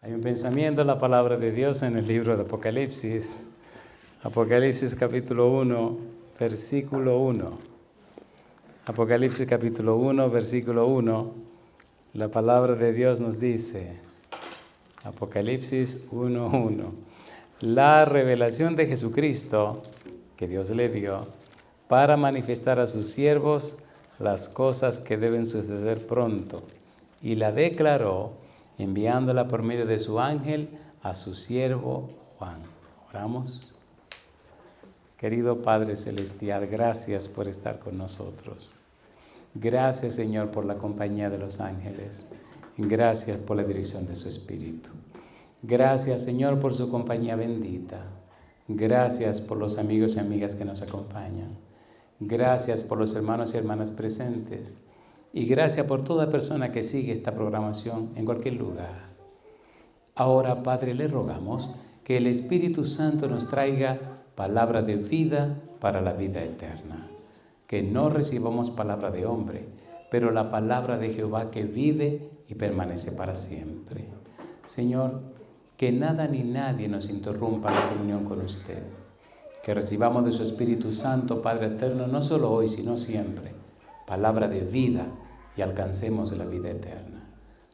Hay un pensamiento en la palabra de Dios en el libro de Apocalipsis. Apocalipsis capítulo 1, versículo 1. Apocalipsis capítulo 1, versículo 1. La palabra de Dios nos dice, Apocalipsis 1, 1. La revelación de Jesucristo que Dios le dio para manifestar a sus siervos las cosas que deben suceder pronto. Y la declaró enviándola por medio de su ángel a su siervo Juan. Oramos. Querido Padre Celestial, gracias por estar con nosotros. Gracias, Señor, por la compañía de los ángeles. Gracias por la dirección de su Espíritu. Gracias, Señor, por su compañía bendita. Gracias por los amigos y amigas que nos acompañan. Gracias por los hermanos y hermanas presentes. Y gracias por toda persona que sigue esta programación en cualquier lugar. Ahora, Padre, le rogamos que el Espíritu Santo nos traiga palabra de vida para la vida eterna. Que no recibamos palabra de hombre, pero la palabra de Jehová que vive y permanece para siempre. Señor, que nada ni nadie nos interrumpa la comunión con usted. Que recibamos de su Espíritu Santo, Padre eterno, no solo hoy, sino siempre, palabra de vida y alcancemos la vida eterna.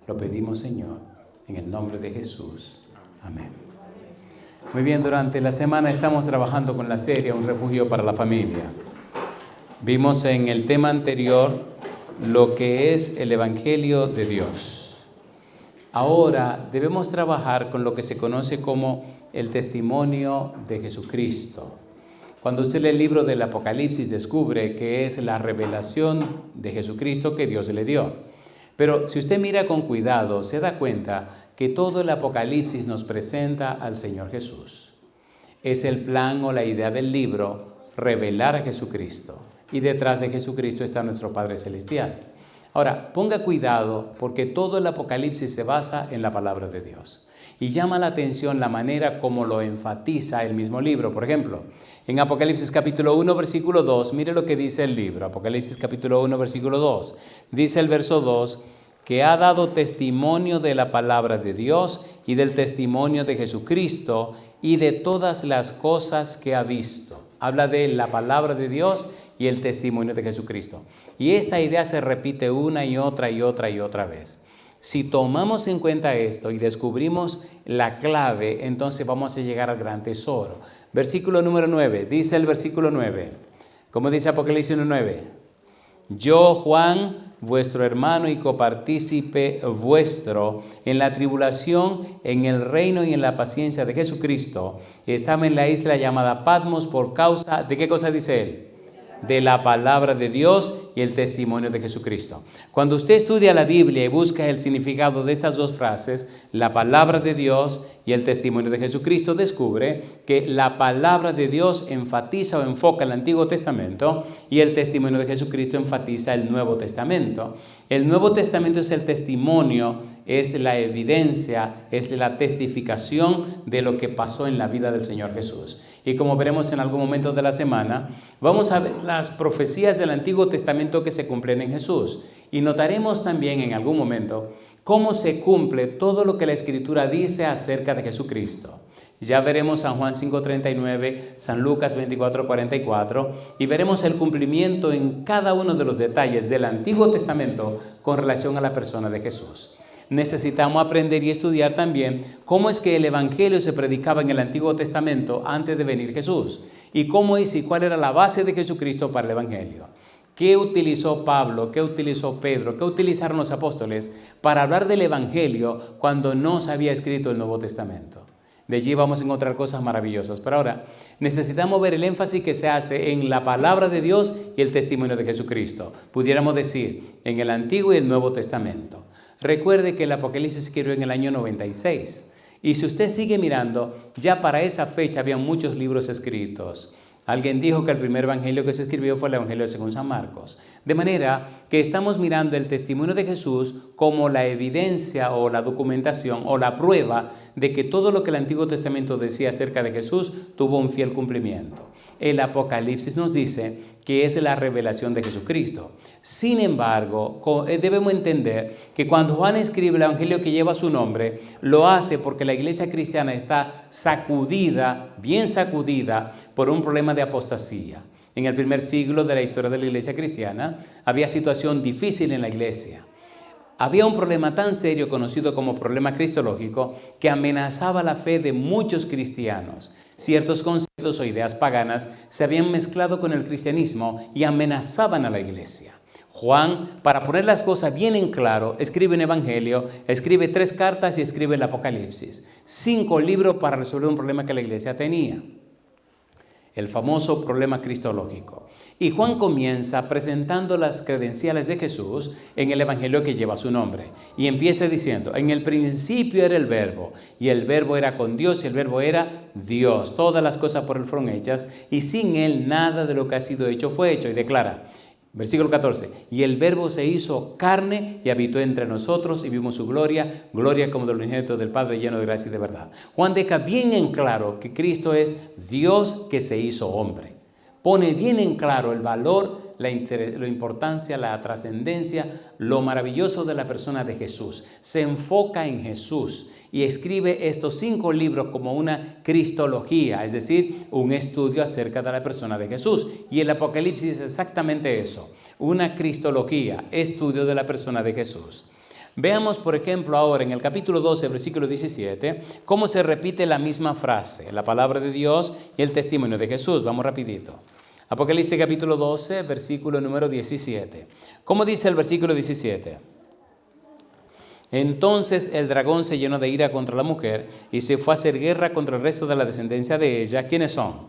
Lo pedimos, Señor, en el nombre de Jesús. Amén. Muy bien, durante la semana estamos trabajando con la serie Un refugio para la familia. Vimos en el tema anterior lo que es el Evangelio de Dios. Ahora debemos trabajar con lo que se conoce como el testimonio de Jesucristo. Cuando usted lee el libro del Apocalipsis, descubre que es la revelación de Jesucristo que Dios le dio. Pero si usted mira con cuidado, se da cuenta que todo el Apocalipsis nos presenta al Señor Jesús. Es el plan o la idea del libro, revelar a Jesucristo. Y detrás de Jesucristo está nuestro Padre Celestial. Ahora, ponga cuidado porque todo el Apocalipsis se basa en la palabra de Dios. Y llama la atención la manera como lo enfatiza el mismo libro. Por ejemplo, en Apocalipsis capítulo 1, versículo 2, mire lo que dice el libro. Apocalipsis capítulo 1, versículo 2. Dice el verso 2, que ha dado testimonio de la palabra de Dios y del testimonio de Jesucristo y de todas las cosas que ha visto. Habla de la palabra de Dios y el testimonio de Jesucristo. Y esta idea se repite una y otra y otra y otra vez. Si tomamos en cuenta esto y descubrimos la clave, entonces vamos a llegar al gran tesoro. Versículo número 9, dice el versículo 9. ¿Cómo dice Apocalipsis 1:9? Yo, Juan, vuestro hermano y copartícipe vuestro en la tribulación, en el reino y en la paciencia de Jesucristo, estaba en la isla llamada Patmos por causa de ¿qué cosa dice él? De la palabra de Dios y el testimonio de Jesucristo. Cuando usted estudia la Biblia y busca el significado de estas dos frases, la palabra de Dios y el testimonio de Jesucristo, descubre que la palabra de Dios enfatiza o enfoca el Antiguo Testamento y el testimonio de Jesucristo enfatiza el Nuevo Testamento. El Nuevo Testamento es el testimonio, es la evidencia, es la testificación de lo que pasó en la vida del Señor Jesús. Y como veremos en algún momento de la semana, vamos a ver las profecías del Antiguo Testamento que se cumplen en Jesús. Y notaremos también en algún momento cómo se cumple todo lo que la Escritura dice acerca de Jesucristo. Ya veremos San Juan 5:39, San Lucas 24:44 y veremos el cumplimiento en cada uno de los detalles del Antiguo Testamento con relación a la persona de Jesús. Necesitamos aprender y estudiar también cómo es que el Evangelio se predicaba en el Antiguo Testamento antes de venir Jesús y cómo es y cuál era la base de Jesucristo para el Evangelio. ¿Qué utilizó Pablo? ¿Qué utilizó Pedro? ¿Qué utilizaron los apóstoles para hablar del Evangelio cuando no se había escrito el Nuevo Testamento? De allí vamos a encontrar cosas maravillosas. Pero ahora necesitamos ver el énfasis que se hace en la palabra de Dios y el testimonio de Jesucristo. Pudiéramos decir en el Antiguo y el Nuevo Testamento. Recuerde que el Apocalipsis se escribió en el año 96. Y si usted sigue mirando, ya para esa fecha había muchos libros escritos. Alguien dijo que el primer evangelio que se escribió fue el Evangelio según San Marcos. De manera que estamos mirando el testimonio de Jesús como la evidencia o la documentación o la prueba de que todo lo que el Antiguo Testamento decía acerca de Jesús tuvo un fiel cumplimiento. el Apocalipsis nos dice que es la revelación de Jesucristo. Sin embargo, debemos entender que cuando Juan escribe el evangelio que lleva su nombre, lo hace porque la iglesia cristiana está sacudida, bien sacudida, por un problema de apostasía. En el primer siglo de la historia de la iglesia cristiana, había situación difícil en la iglesia. Había un problema tan serio conocido como problema cristológico que amenazaba la fe de muchos cristianos. Ciertos conceptos o ideas paganas se habían mezclado con el cristianismo y amenazaban a la iglesia. Juan, para poner las cosas bien en claro, escribe un evangelio, escribe 3 cartas y escribe el Apocalipsis. 5 libros para resolver un problema que la iglesia tenía. El famoso problema cristológico. Y Juan comienza presentando las credenciales de Jesús en el evangelio que lleva su nombre. Y empieza diciendo, en el principio era el verbo, y el verbo era con Dios, y el verbo era Dios. Todas las cosas por él fueron hechas, y sin él nada de lo que ha sido hecho fue hecho. Y declara, versículo 14, y el verbo se hizo carne y habitó entre nosotros y vimos su gloria, gloria como del unigénito del Padre, lleno de gracia y de verdad. Juan deja bien en claro que Cristo es Dios que se hizo hombre. Pone bien en claro el valor, la importancia, la trascendencia, lo maravilloso de la persona de Jesús. Se enfoca en Jesús y escribe estos 5 libros como una cristología, es decir, un estudio acerca de la persona de Jesús. Y el Apocalipsis es exactamente eso, una cristología, estudio de la persona de Jesús. Veamos, por ejemplo, ahora en el capítulo 12, versículo 17, cómo se repite la misma frase, la palabra de Dios y el testimonio de Jesús. Vamos rapidito. Apocalipsis capítulo 12, versículo número 17. ¿Cómo dice el versículo 17? Entonces el dragón se llenó de ira contra la mujer y se fue a hacer guerra contra el resto de la descendencia de ella. ¿Quiénes son?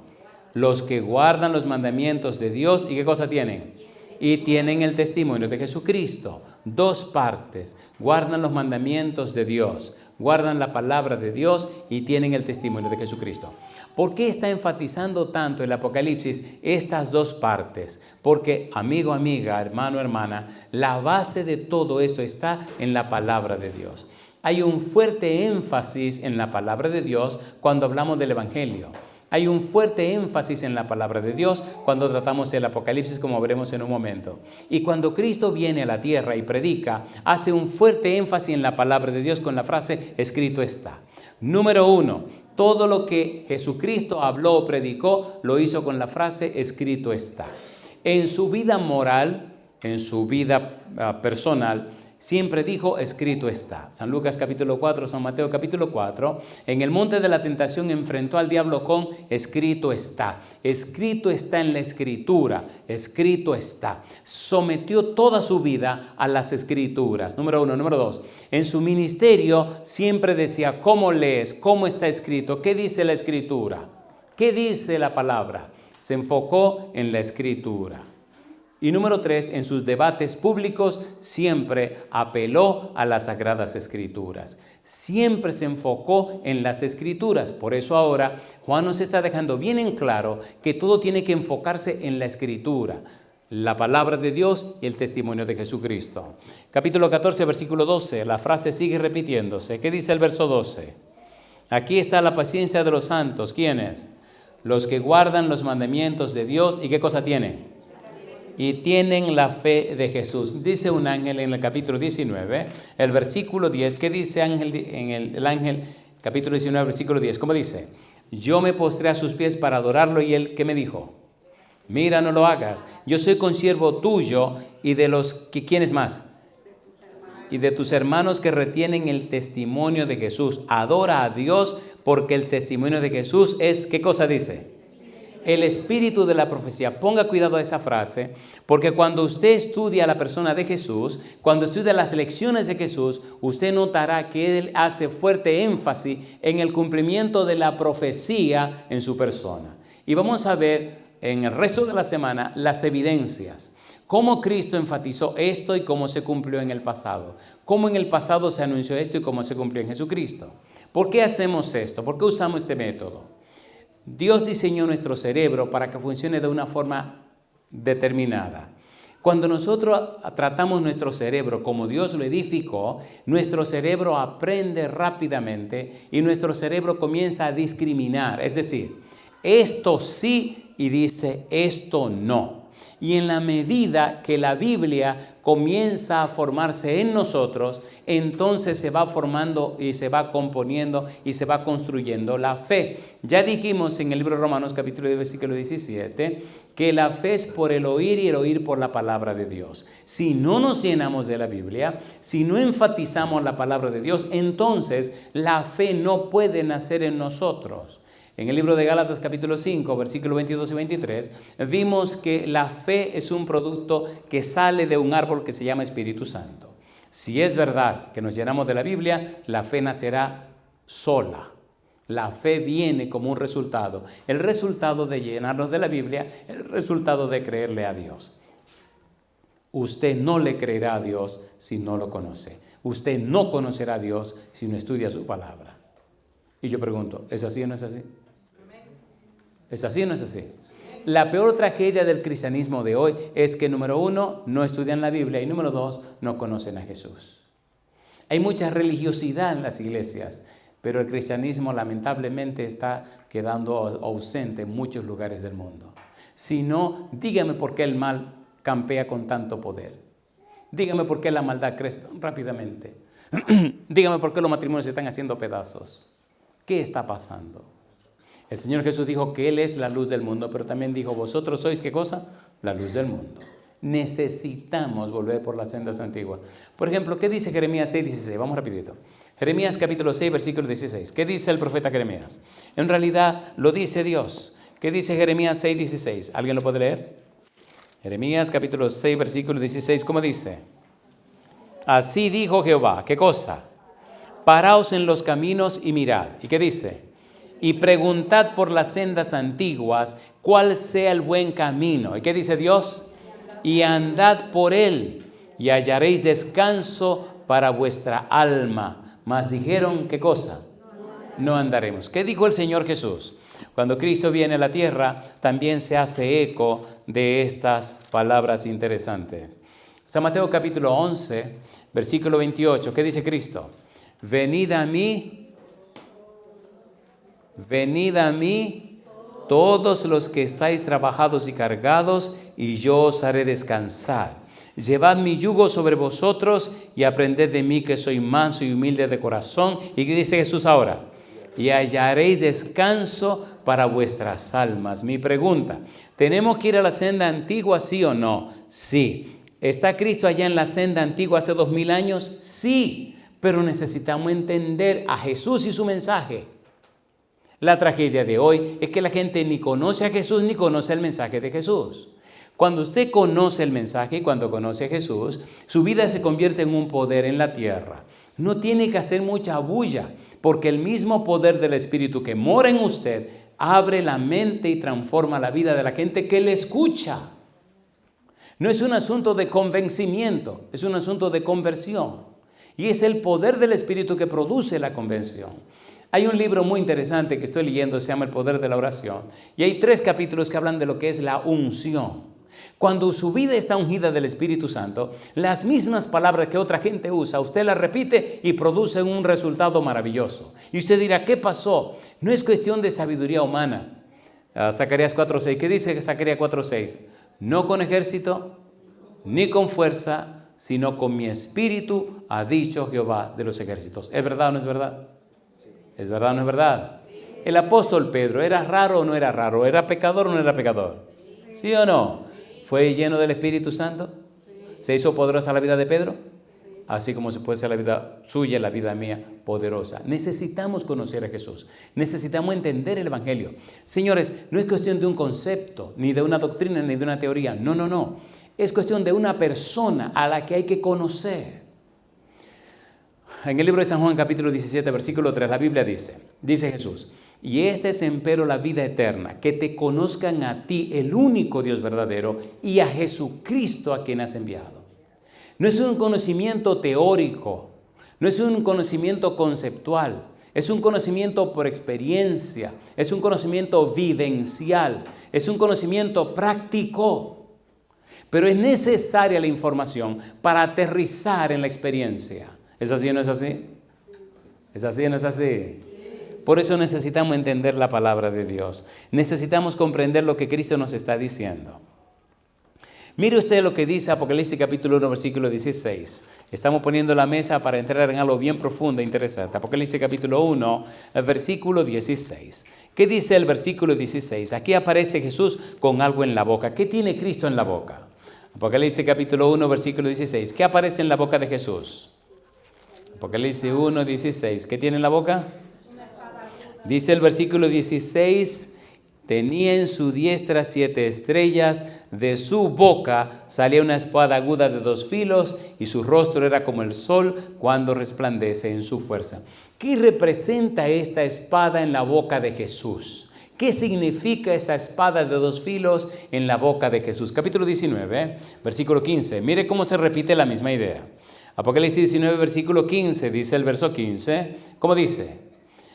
Los que guardan los mandamientos de Dios. ¿Y qué cosa tienen? Y tienen el testimonio de Jesucristo. 2 partes. Guardan los mandamientos de Dios, guardan la palabra de Dios y tienen el testimonio de Jesucristo. ¿Por qué está enfatizando tanto el Apocalipsis estas 2 partes? Porque, amigo, amiga, hermano, hermana, la base de todo esto está en la palabra de Dios. Hay un fuerte énfasis en la palabra de Dios cuando hablamos del Evangelio. Hay un fuerte énfasis en la palabra de Dios cuando tratamos el Apocalipsis, como veremos en un momento. Y cuando Cristo viene a la tierra y predica, hace un fuerte énfasis en la palabra de Dios con la frase, escrito está. Número 1, todo lo que Jesucristo habló o predicó, lo hizo con la frase, escrito está. En su vida moral, en su vida personal, siempre dijo, escrito está. San Lucas capítulo 4, San Mateo capítulo 4, en el monte de la tentación enfrentó al diablo con, escrito está. Escrito está en la escritura, escrito está. Sometió toda su vida a las escrituras. Número 1. Número 2, en su ministerio siempre decía, ¿cómo lees? ¿Cómo está escrito? ¿Qué dice la escritura? ¿Qué dice la palabra? Se enfocó en la escritura. Y número 3, en sus debates públicos siempre apeló a las Sagradas Escrituras. Siempre se enfocó en las Escrituras. Por eso ahora Juan nos está dejando bien en claro que todo tiene que enfocarse en la Escritura, la palabra de Dios y el testimonio de Jesucristo. Capítulo 14, versículo 12, la frase sigue repitiéndose. ¿Qué dice el verso 12? Aquí está la paciencia de los santos. ¿Quiénes? Los que guardan los mandamientos de Dios. ¿Y qué cosa tienen? Y tienen la fe de Jesús. Dice un ángel en el capítulo 19, el versículo 10. ¿Qué dice el ángel? Capítulo 19, versículo 10. ¿Cómo dice? Yo me postré a sus pies para adorarlo y él, ¿qué me dijo? Mira, no lo hagas. Yo soy consiervo tuyo y de los que, ¿quiénes más? Y de tus hermanos que retienen el testimonio de Jesús. Adora a Dios porque el testimonio de Jesús es, ¿qué cosa dice? El espíritu de la profecía. Ponga cuidado a esa frase, porque cuando usted estudia a la persona de Jesús, cuando estudia las lecciones de Jesús, usted notará que él hace fuerte énfasis en el cumplimiento de la profecía en su persona. Y vamos a ver en el resto de la semana las evidencias. Cómo Cristo enfatizó esto y cómo se cumplió en el pasado. Cómo en el pasado se anunció esto y cómo se cumplió en Jesucristo. ¿Por qué hacemos esto? ¿Por qué usamos este método? Dios diseñó nuestro cerebro para que funcione de una forma determinada. Cuando nosotros tratamos nuestro cerebro como Dios lo edificó, nuestro cerebro aprende rápidamente y nuestro cerebro comienza a discriminar. Es decir, esto sí y dice esto no. Y en la medida que la Biblia comienza a formarse en nosotros, entonces se va formando y se va componiendo y se va construyendo la fe. Ya dijimos en el libro de Romanos capítulo 10 versículo 17 que la fe es por el oír y el oír por la palabra de Dios. Si no nos llenamos de la Biblia, si no enfatizamos la palabra de Dios, entonces la fe no puede nacer en nosotros. En el libro de Gálatas capítulo 5, versículos 22 y 23, vimos que la fe es un producto que sale de un árbol que se llama Espíritu Santo. Si es verdad que nos llenamos de la Biblia, la fe nacerá sola. La fe viene como un resultado. El resultado de llenarnos de la Biblia, el resultado de creerle a Dios. Usted no le creerá a Dios si no lo conoce. Usted no conocerá a Dios si no estudia su palabra. Y yo pregunto, ¿es así o no es así? ¿Es así o no es así? La peor tragedia del cristianismo de hoy es que, número uno, no estudian la Biblia y número dos, no conocen a Jesús. Hay mucha religiosidad en las iglesias, pero el cristianismo lamentablemente está quedando ausente en muchos lugares del mundo. Si no, dígame por qué el mal campea con tanto poder. Dígame por qué la maldad crece tan rápidamente. Dígame por qué los matrimonios se están haciendo pedazos. ¿Qué está pasando? El Señor Jesús dijo que Él es la luz del mundo, pero también dijo, vosotros sois, ¿qué cosa? La luz del mundo. Necesitamos volver por las sendas antiguas. Por ejemplo, ¿qué dice Jeremías 6:16? Vamos rapidito. Jeremías capítulo 6, versículo 16. ¿Qué dice el profeta Jeremías? En realidad lo dice Dios. ¿Qué dice Jeremías 6:16? ¿Alguien lo puede leer? Jeremías capítulo 6, versículo 16. ¿Cómo dice? Así dijo Jehová. ¿Qué cosa? Paraos en los caminos y mirad. ¿Y qué dice? Y preguntad por las sendas antiguas cuál sea el buen camino. ¿Y qué dice Dios? Y andad por él y hallaréis descanso para vuestra alma. Mas dijeron, ¿qué cosa? No andaremos. ¿Qué dijo el Señor Jesús? Cuando Cristo viene a la tierra, también se hace eco de estas palabras interesantes. San Mateo capítulo 11, versículo 28. ¿Qué dice Cristo? Venid a mí todos los que estáis trabajados y cargados, y yo os haré descansar. Llevad mi yugo sobre vosotros y aprended de mí, que soy manso y humilde de corazón. ¿Y qué dice Jesús ahora? Y hallaréis descanso para vuestras almas. Mi pregunta, ¿tenemos que ir a la senda antigua, sí o no? Sí. ¿Está Cristo allá en la senda antigua hace 2000 años? Sí. Pero necesitamos entender a Jesús y su mensaje. La tragedia de hoy es que la gente ni conoce a Jesús ni conoce el mensaje de Jesús. Cuando usted conoce el mensaje y cuando conoce a Jesús, su vida se convierte en un poder en la tierra. No tiene que hacer mucha bulla, porque el mismo poder del Espíritu que mora en usted abre la mente y transforma la vida de la gente que le escucha. No es un asunto de convencimiento, es un asunto de conversión. Y es el poder del Espíritu que produce la conversión. Hay un libro muy interesante que estoy leyendo, se llama El Poder de la Oración. Y hay 3 capítulos que hablan de lo que es la unción. Cuando su vida está ungida del Espíritu Santo, las mismas palabras que otra gente usa, usted las repite y produce un resultado maravilloso. Y usted dirá, ¿qué pasó? No es cuestión de sabiduría humana. Zacarías 4:6. ¿Qué dice Zacarías 4:6? No con ejército, ni con fuerza, sino con mi espíritu, ha dicho Jehová de los ejércitos. ¿Es verdad o no es verdad? ¿Es verdad o no es verdad? El apóstol Pedro, ¿era raro o no era raro? ¿Era pecador o no era pecador? ¿Sí o no? ¿Fue lleno del Espíritu Santo? ¿Se hizo poderosa la vida de Pedro? Así como se puede hacer la vida suya, la vida mía, poderosa. Necesitamos conocer a Jesús. Necesitamos entender el Evangelio. Señores, no es cuestión de un concepto, ni de una doctrina, ni de una teoría. No, no, no. Es cuestión de una persona a la que hay que conocer. En el libro de San Juan capítulo 17, versículo 3, la Biblia dice Jesús, y esta es empero la vida eterna, que te conozcan a ti, el único Dios verdadero, y a Jesucristo a quien has enviado. No es un conocimiento teórico, no es un conocimiento conceptual, es un conocimiento por experiencia, es un conocimiento vivencial, es un conocimiento práctico. Pero es necesaria la información para aterrizar en la experiencia. ¿Es así o no es así? ¿Es así o no es así? Por eso necesitamos entender la palabra de Dios. Necesitamos comprender lo que Cristo nos está diciendo. Mire usted lo que dice Apocalipsis capítulo 1, versículo 16. Estamos poniendo la mesa para entrar en algo bien profundo e interesante. Apocalipsis capítulo 1, versículo 16. ¿Qué dice el versículo 16? Aquí aparece Jesús con algo en la boca. ¿Qué tiene Cristo en la boca? Apocalipsis capítulo 1, versículo 16. ¿Qué aparece en la boca de Jesús? Apocalipsis 1, 16. ¿Qué tiene en la boca? Dice el versículo 16. Tenía en su diestra 7 estrellas, de su boca salía una espada aguda de 2 filos y su rostro era como el sol cuando resplandece en su fuerza. ¿Qué representa esta espada en la boca de Jesús? ¿Qué significa esa espada de 2 filos en la boca de Jesús? Capítulo 19, versículo 15. Mire cómo se repite la misma idea. Apocalipsis 19, versículo 15, dice el verso 15. ¿Cómo dice?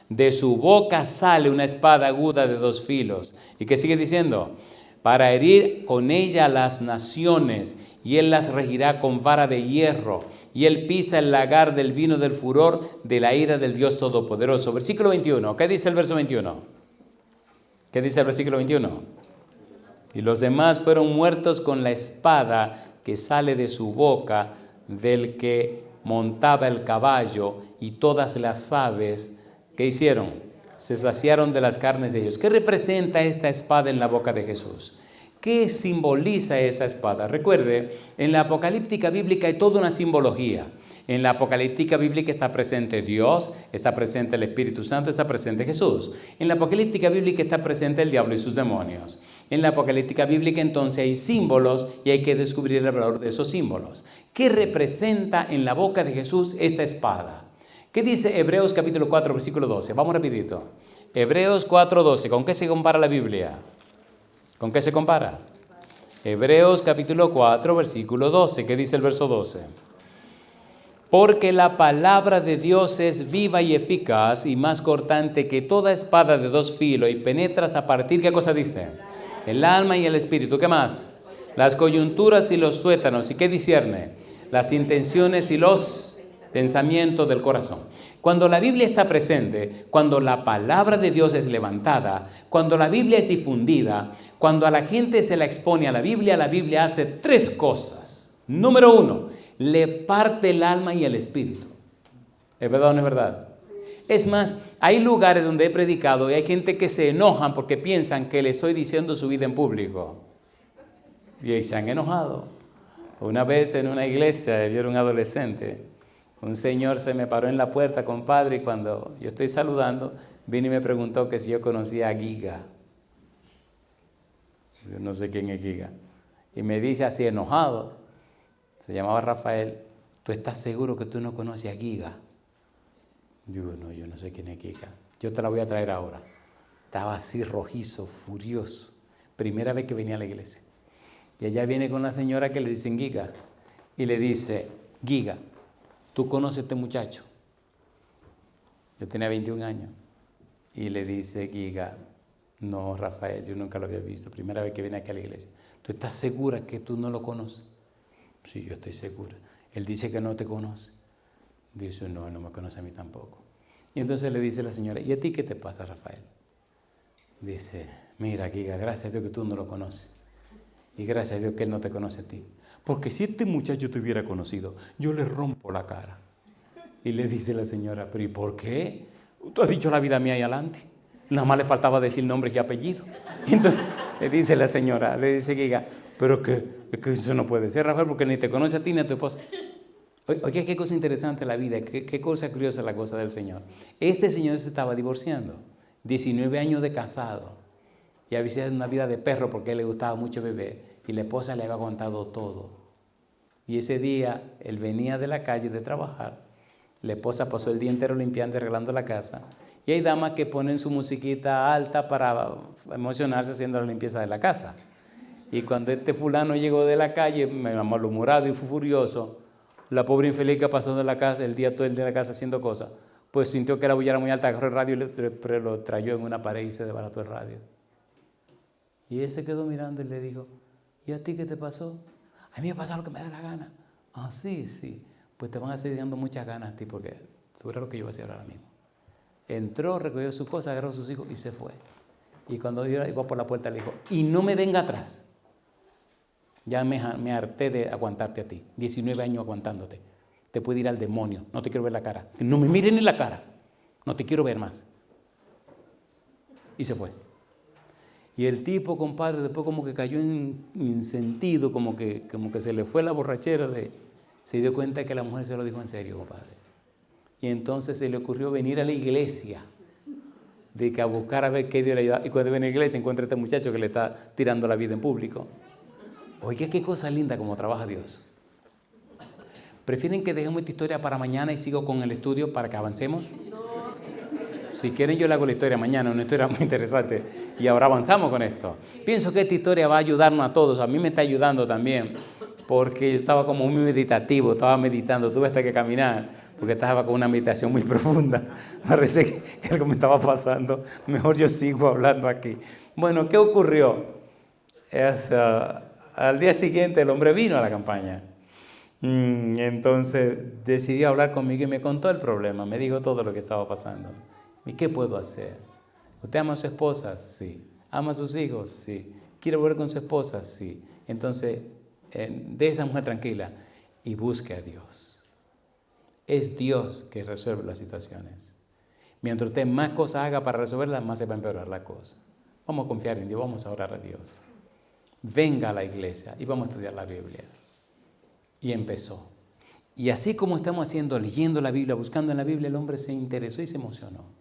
De su boca sale una espada aguda de 2 filos. ¿Y qué sigue diciendo? Para herir con ella a las naciones, y él las regirá con vara de hierro, y él pisa el lagar del vino del furor de la ira del Dios Todopoderoso. Versículo 21. ¿Qué dice el verso 21? ¿Qué dice el versículo 21? Y los demás fueron muertos con la espada que sale de su boca del que montaba el caballo, y todas las aves, ¿qué hicieron? Se saciaron de las carnes de ellos. ¿Qué representa esta espada en la boca de Jesús? ¿Qué simboliza esa espada? Recuerde, en la apocalíptica bíblica hay toda una simbología. En la apocalíptica bíblica está presente Dios, está presente el Espíritu Santo, está presente Jesús. En la apocalíptica bíblica está presente el diablo y sus demonios. En la apocalíptica bíblica entonces hay símbolos y hay que descubrir el valor de esos símbolos. ¿Qué representa en la boca de Jesús esta espada? ¿Qué dice Hebreos capítulo 4, versículo 12? Vamos rapidito. Hebreos 4, 12. ¿Con qué se compara la Biblia? ¿Con qué se compara? Hebreos capítulo 4, versículo 12. ¿Qué dice el verso 12? Porque la palabra de Dios es viva y eficaz y más cortante que toda espada de 2 filos y penetra hasta partir, ¿qué cosa dice? El alma y el espíritu. ¿Qué más? Las coyunturas y los tuétanos. ¿Y qué discierne? Las intenciones y los pensamiento del corazón. Cuando la Biblia está presente, cuando la palabra de Dios es levantada, cuando la Biblia es difundida, cuando a la gente se la expone a la Biblia hace 3 cosas. Número 1, le parte el alma y el espíritu. ¿Es verdad o no es verdad? Es más, hay lugares donde he predicado y hay gente que se enojan porque piensan que le estoy diciendo su vida en público. Y ahí se han enojado. Una vez en una iglesia, yo era un adolescente, un señor se me paró en la puerta, compadre, y cuando yo estoy saludando, vino y me preguntó que si yo conocía a Giga. Yo no sé quién es Giga. Y me dice así enojado, se llamaba Rafael, ¿tú estás seguro que tú no conoces a Giga? Digo, no, yo no sé quién es Giga. Yo te la voy a traer ahora. Estaba así rojizo, furioso. Primera vez que venía a la iglesia. Y ella viene con la señora que le dicen Giga. Y le dice, Giga, ¿tú conoces a este muchacho? Yo tenía 21 años. Y le dice Giga, no, Rafael, yo nunca lo había visto. Primera vez que viene aquí a la iglesia. ¿Tú estás segura que tú no lo conoces? Sí, yo estoy segura. Él dice que no te conoce. Dice, no, él no me conoce a mí tampoco. Y entonces le dice la señora, ¿y a ti qué te pasa, Rafael? Dice, mira, Giga, gracias a Dios que tú no lo conoces. Y gracias a Dios que él no te conoce a ti. Porque si este muchacho te hubiera conocido, yo le rompo la cara. Y le dice la señora, ¿pero y por qué? Tú has dicho la vida mía ahí adelante. Nada más le faltaba decir nombre y apellido. Entonces le dice la señora, le dice Giga, pero que eso no puede ser, Rafael, porque ni te conoce a ti ni a tu esposa. Oye, qué cosa interesante la vida, qué cosa curiosa la cosa del Señor. Este señor se estaba divorciando, 19 años de casado, y había sido una vida de perro porque a él le gustaba mucho beber, y la esposa le había aguantado todo. Y ese día, él venía de la calle de trabajar, la esposa pasó el día entero limpiando y arreglando la casa, y hay damas que ponen su musiquita alta para emocionarse haciendo la limpieza de la casa. Y cuando este fulano llegó de la calle, malhumorado y furioso, la pobre infeliz que pasó de la casa, el día todo el día de la casa haciendo cosas, pues sintió que la bulla era muy alta, agarró el radio y lo trayó en una pared y se desbarató el radio. Y él se quedó mirando y le dijo, ¿y a ti qué te pasó? A mí me pasa lo que me da la gana. Ah, sí, sí. Pues te van a seguir dando muchas ganas a ti porque tú verás lo que yo voy a hacer ahora mismo. Entró, recogió sus cosas, agarró a sus hijos y se fue. Y cuando iba por la puerta le dijo, y no me venga atrás. Ya me harté de aguantarte a ti. 19 años aguantándote. Te puede ir al demonio. No te quiero ver la cara. No me mires ni la cara. No te quiero ver más. Y se fue. Y el tipo, compadre, después como que cayó en sentido, como que se le fue la borrachera. Se dio cuenta que la mujer se lo dijo en serio, compadre. Y entonces se le ocurrió venir a la iglesia. De que a buscar a ver qué Dios le ayuda. Y cuando viene a la iglesia encuentra a este muchacho que le está tirando la vida en público. Oiga, qué cosa linda como trabaja Dios. ¿Prefieren que dejemos esta historia para mañana y sigo con el estudio para que avancemos? Si quieren yo le hago la historia mañana, una historia muy interesante. Y ahora avanzamos con esto. Pienso que esta historia va a ayudarnos a todos. A mí me está ayudando también. Porque yo estaba como muy meditativo, estaba meditando, tuve hasta que caminar. Porque estaba con una meditación muy profunda. Parece que algo me estaba pasando. Mejor yo sigo hablando aquí. Bueno, ¿qué ocurrió? Al día siguiente el hombre vino a la campaña. Entonces decidió hablar conmigo y me contó el problema. Me dijo todo lo que estaba pasando. ¿Y qué puedo hacer? ¿Usted ama a su esposa? Sí. ¿Ama a sus hijos? Sí. ¿Quiere volver con su esposa? Sí. Entonces, deje a esa mujer tranquila y busque a Dios. Es Dios que resuelve las situaciones. Mientras usted más cosas haga para resolverlas, más se va a empeorar la cosa. Vamos a confiar en Dios, vamos a orar a Dios. Venga a la iglesia y vamos a estudiar la Biblia. Y empezó. Y así como estamos haciendo, leyendo la Biblia, buscando en la Biblia, el hombre se interesó y se emocionó.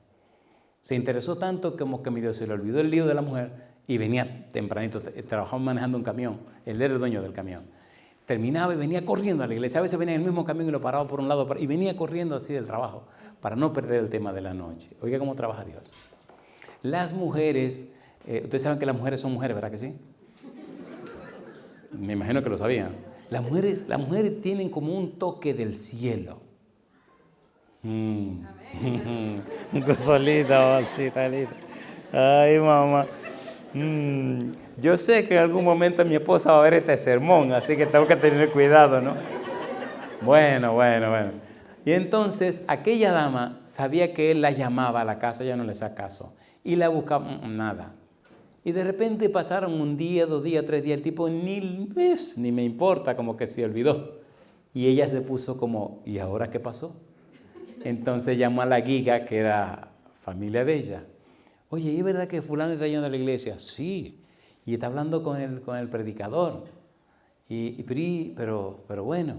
Se interesó tanto como que mi Dios se le olvidó el lío de la mujer y venía tempranito, trabajaba manejando un camión. Él era el dueño del camión. Terminaba y venía corriendo a la iglesia. A veces venía en el mismo camión y lo paraba por un lado y venía corriendo así del trabajo para no perder el tema de la noche. Oiga cómo trabaja Dios. Las mujeres, ustedes saben que las mujeres son mujeres, ¿verdad que sí? Me imagino que lo sabían. Las mujeres tienen como un toque del cielo. Un solito, así, talito. Ay, mamá. Yo sé que en algún momento mi esposa va a ver este sermón, así que tengo que tener cuidado, ¿no? Bueno. Y entonces aquella dama sabía que él la llamaba a la casa, ya no le hacía caso. Y la buscaba, nada. Y de repente pasaron un día, 2 días, 3 días, el tipo ni me importa, como que se olvidó. Y ella se puso como, ¿y ahora qué pasó? Entonces llamó a la guiga, que era familia de ella. Oye, ¿y es verdad que fulano está yendo a la iglesia? Sí. Y está hablando con el predicador. Pero bueno.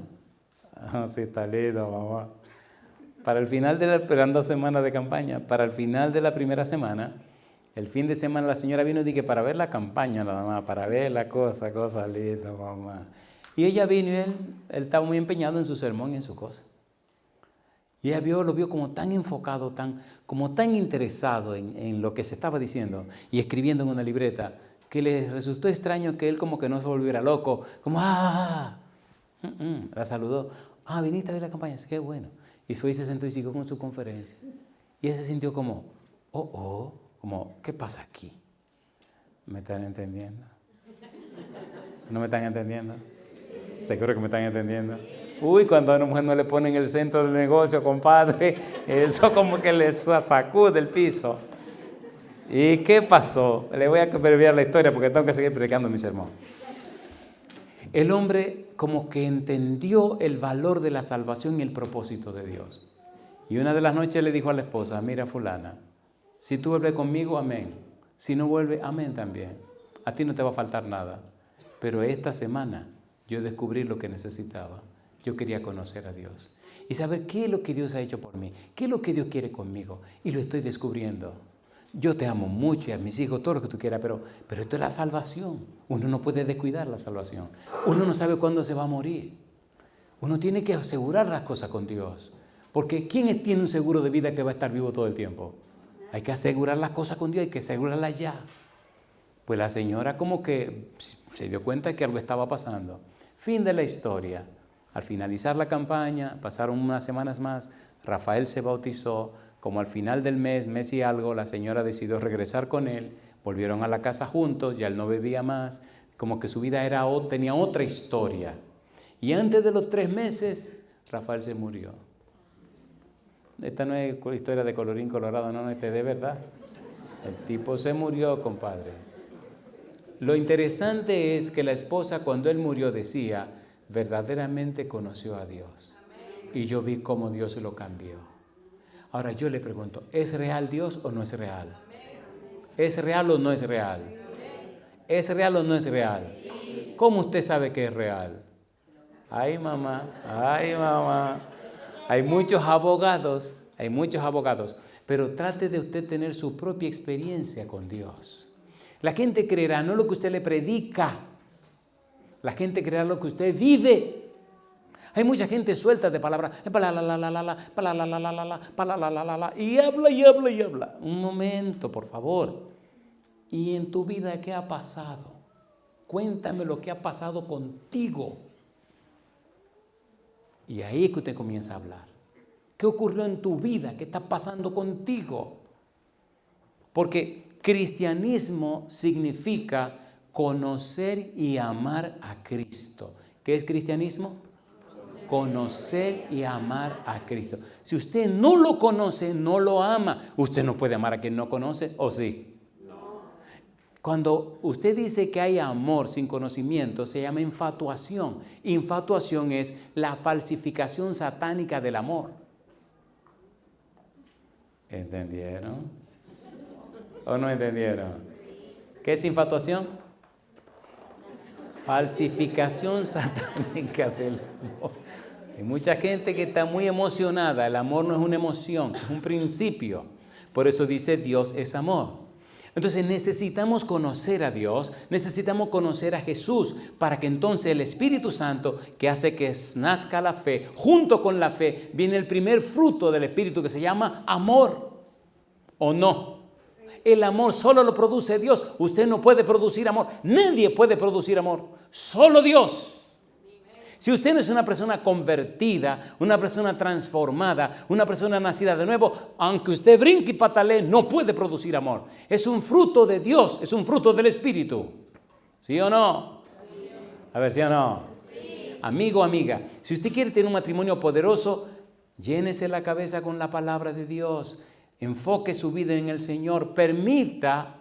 Sí, está lindo, mamá. Para el final eran 2 semanas de campaña. Para el final de la primera semana, el fin de semana la señora vino y dije para ver la campaña nada más, para ver la cosa linda, mamá. Y ella vino y él estaba muy empeñado en su sermón y en su cosa. Y ella lo vio como tan enfocado, como tan interesado en lo que se estaba diciendo y escribiendo en una libreta, que le resultó extraño que él como que no se volviera loco, como la saludó, viniste a ver la campaña, qué bueno. Y fue y se sentó y siguió con su conferencia. Y él se sintió como, como, ¿qué pasa aquí? ¿Me están entendiendo? ¿No me están entendiendo? Seguro que me están entendiendo. Uy, cuando a una mujer no le ponen el centro del negocio, compadre, eso como que le sacude el piso. ¿Y qué pasó? Le voy a abreviar la historia porque tengo que seguir predicando mi sermón. El hombre como que entendió el valor de la salvación y el propósito de Dios. Y una de las noches le dijo a la esposa, mira fulana, si tú vuelves conmigo, amén. Si no vuelves, amén también. A ti no te va a faltar nada. Pero esta semana yo descubrí lo que necesitaba. Yo quería conocer a Dios y saber qué es lo que Dios ha hecho por mí, qué es lo que Dios quiere conmigo. Y lo estoy descubriendo. Yo te amo mucho y a mis hijos, todo lo que tú quieras, pero esto es la salvación. Uno no puede descuidar la salvación. Uno no sabe cuándo se va a morir. Uno tiene que asegurar las cosas con Dios. Porque ¿quién tiene un seguro de vida que va a estar vivo todo el tiempo? Hay que asegurar las cosas con Dios, hay que asegurarlas ya. Pues la señora como que se dio cuenta que algo estaba pasando. Fin de la historia. Al finalizar la campaña, pasaron unas semanas más, Rafael se bautizó, como al final del mes y algo, la señora decidió regresar con él, volvieron a la casa juntos, ya él no bebía más, como que su vida tenía otra historia. Y antes de los 3 meses, Rafael se murió. esta no es historia de colorín colorado, no, este es de verdad. El tipo se murió, compadre. Lo interesante es que la esposa, cuando él murió, decía, verdaderamente conoció a Dios. Y yo vi cómo Dios lo cambió. Ahora yo le pregunto, ¿es real Dios o no es real? ¿Es real o no es real? ¿Es real o no es real? ¿Cómo usted sabe que es real? Ay, mamá, ay, mamá. Hay muchos abogados, pero trate de usted tener su propia experiencia con Dios. La gente creerá no lo que usted le predica, la gente creerá lo que usted vive. Hay mucha gente suelta de palabras, y habla. Un momento, por favor. ¿Y en tu vida qué ha pasado? Cuéntame lo que ha pasado contigo. Y ahí es que usted comienza a hablar. ¿Qué ocurrió en tu vida? ¿Qué está pasando contigo? Porque cristianismo significa conocer y amar a Cristo. ¿Qué es cristianismo? Conocer y amar a Cristo. Si usted no lo conoce, no lo ama. Usted no puede amar a quien no conoce, ¿o sí? No. Cuando usted dice que hay amor sin conocimiento, se llama infatuación. Infatuación es la falsificación satánica del amor. ¿Entendieron? ¿O no entendieron? ¿Qué es infatuación? Falsificación satánica del amor. Hay mucha gente que está muy emocionada. El amor no es una emoción, es un principio. Por eso dice Dios es amor. Entonces necesitamos conocer a Dios, necesitamos conocer a Jesús para que entonces el Espíritu Santo, que hace que nazca la fe, junto con la fe viene el primer fruto del Espíritu que se llama amor. ¿O no? El amor solo lo produce Dios. Usted no puede producir amor. Nadie puede producir amor. Solo Dios. Si usted no es una persona convertida, una persona transformada, una persona nacida de nuevo, aunque usted brinque y patalee, no puede producir amor. Es un fruto de Dios, es un fruto del Espíritu. ¿Sí o no? A ver, ¿sí o no? Sí. Amigo, amiga, si usted quiere tener un matrimonio poderoso, llénese la cabeza con la palabra de Dios. Enfoque su vida en el Señor. Permita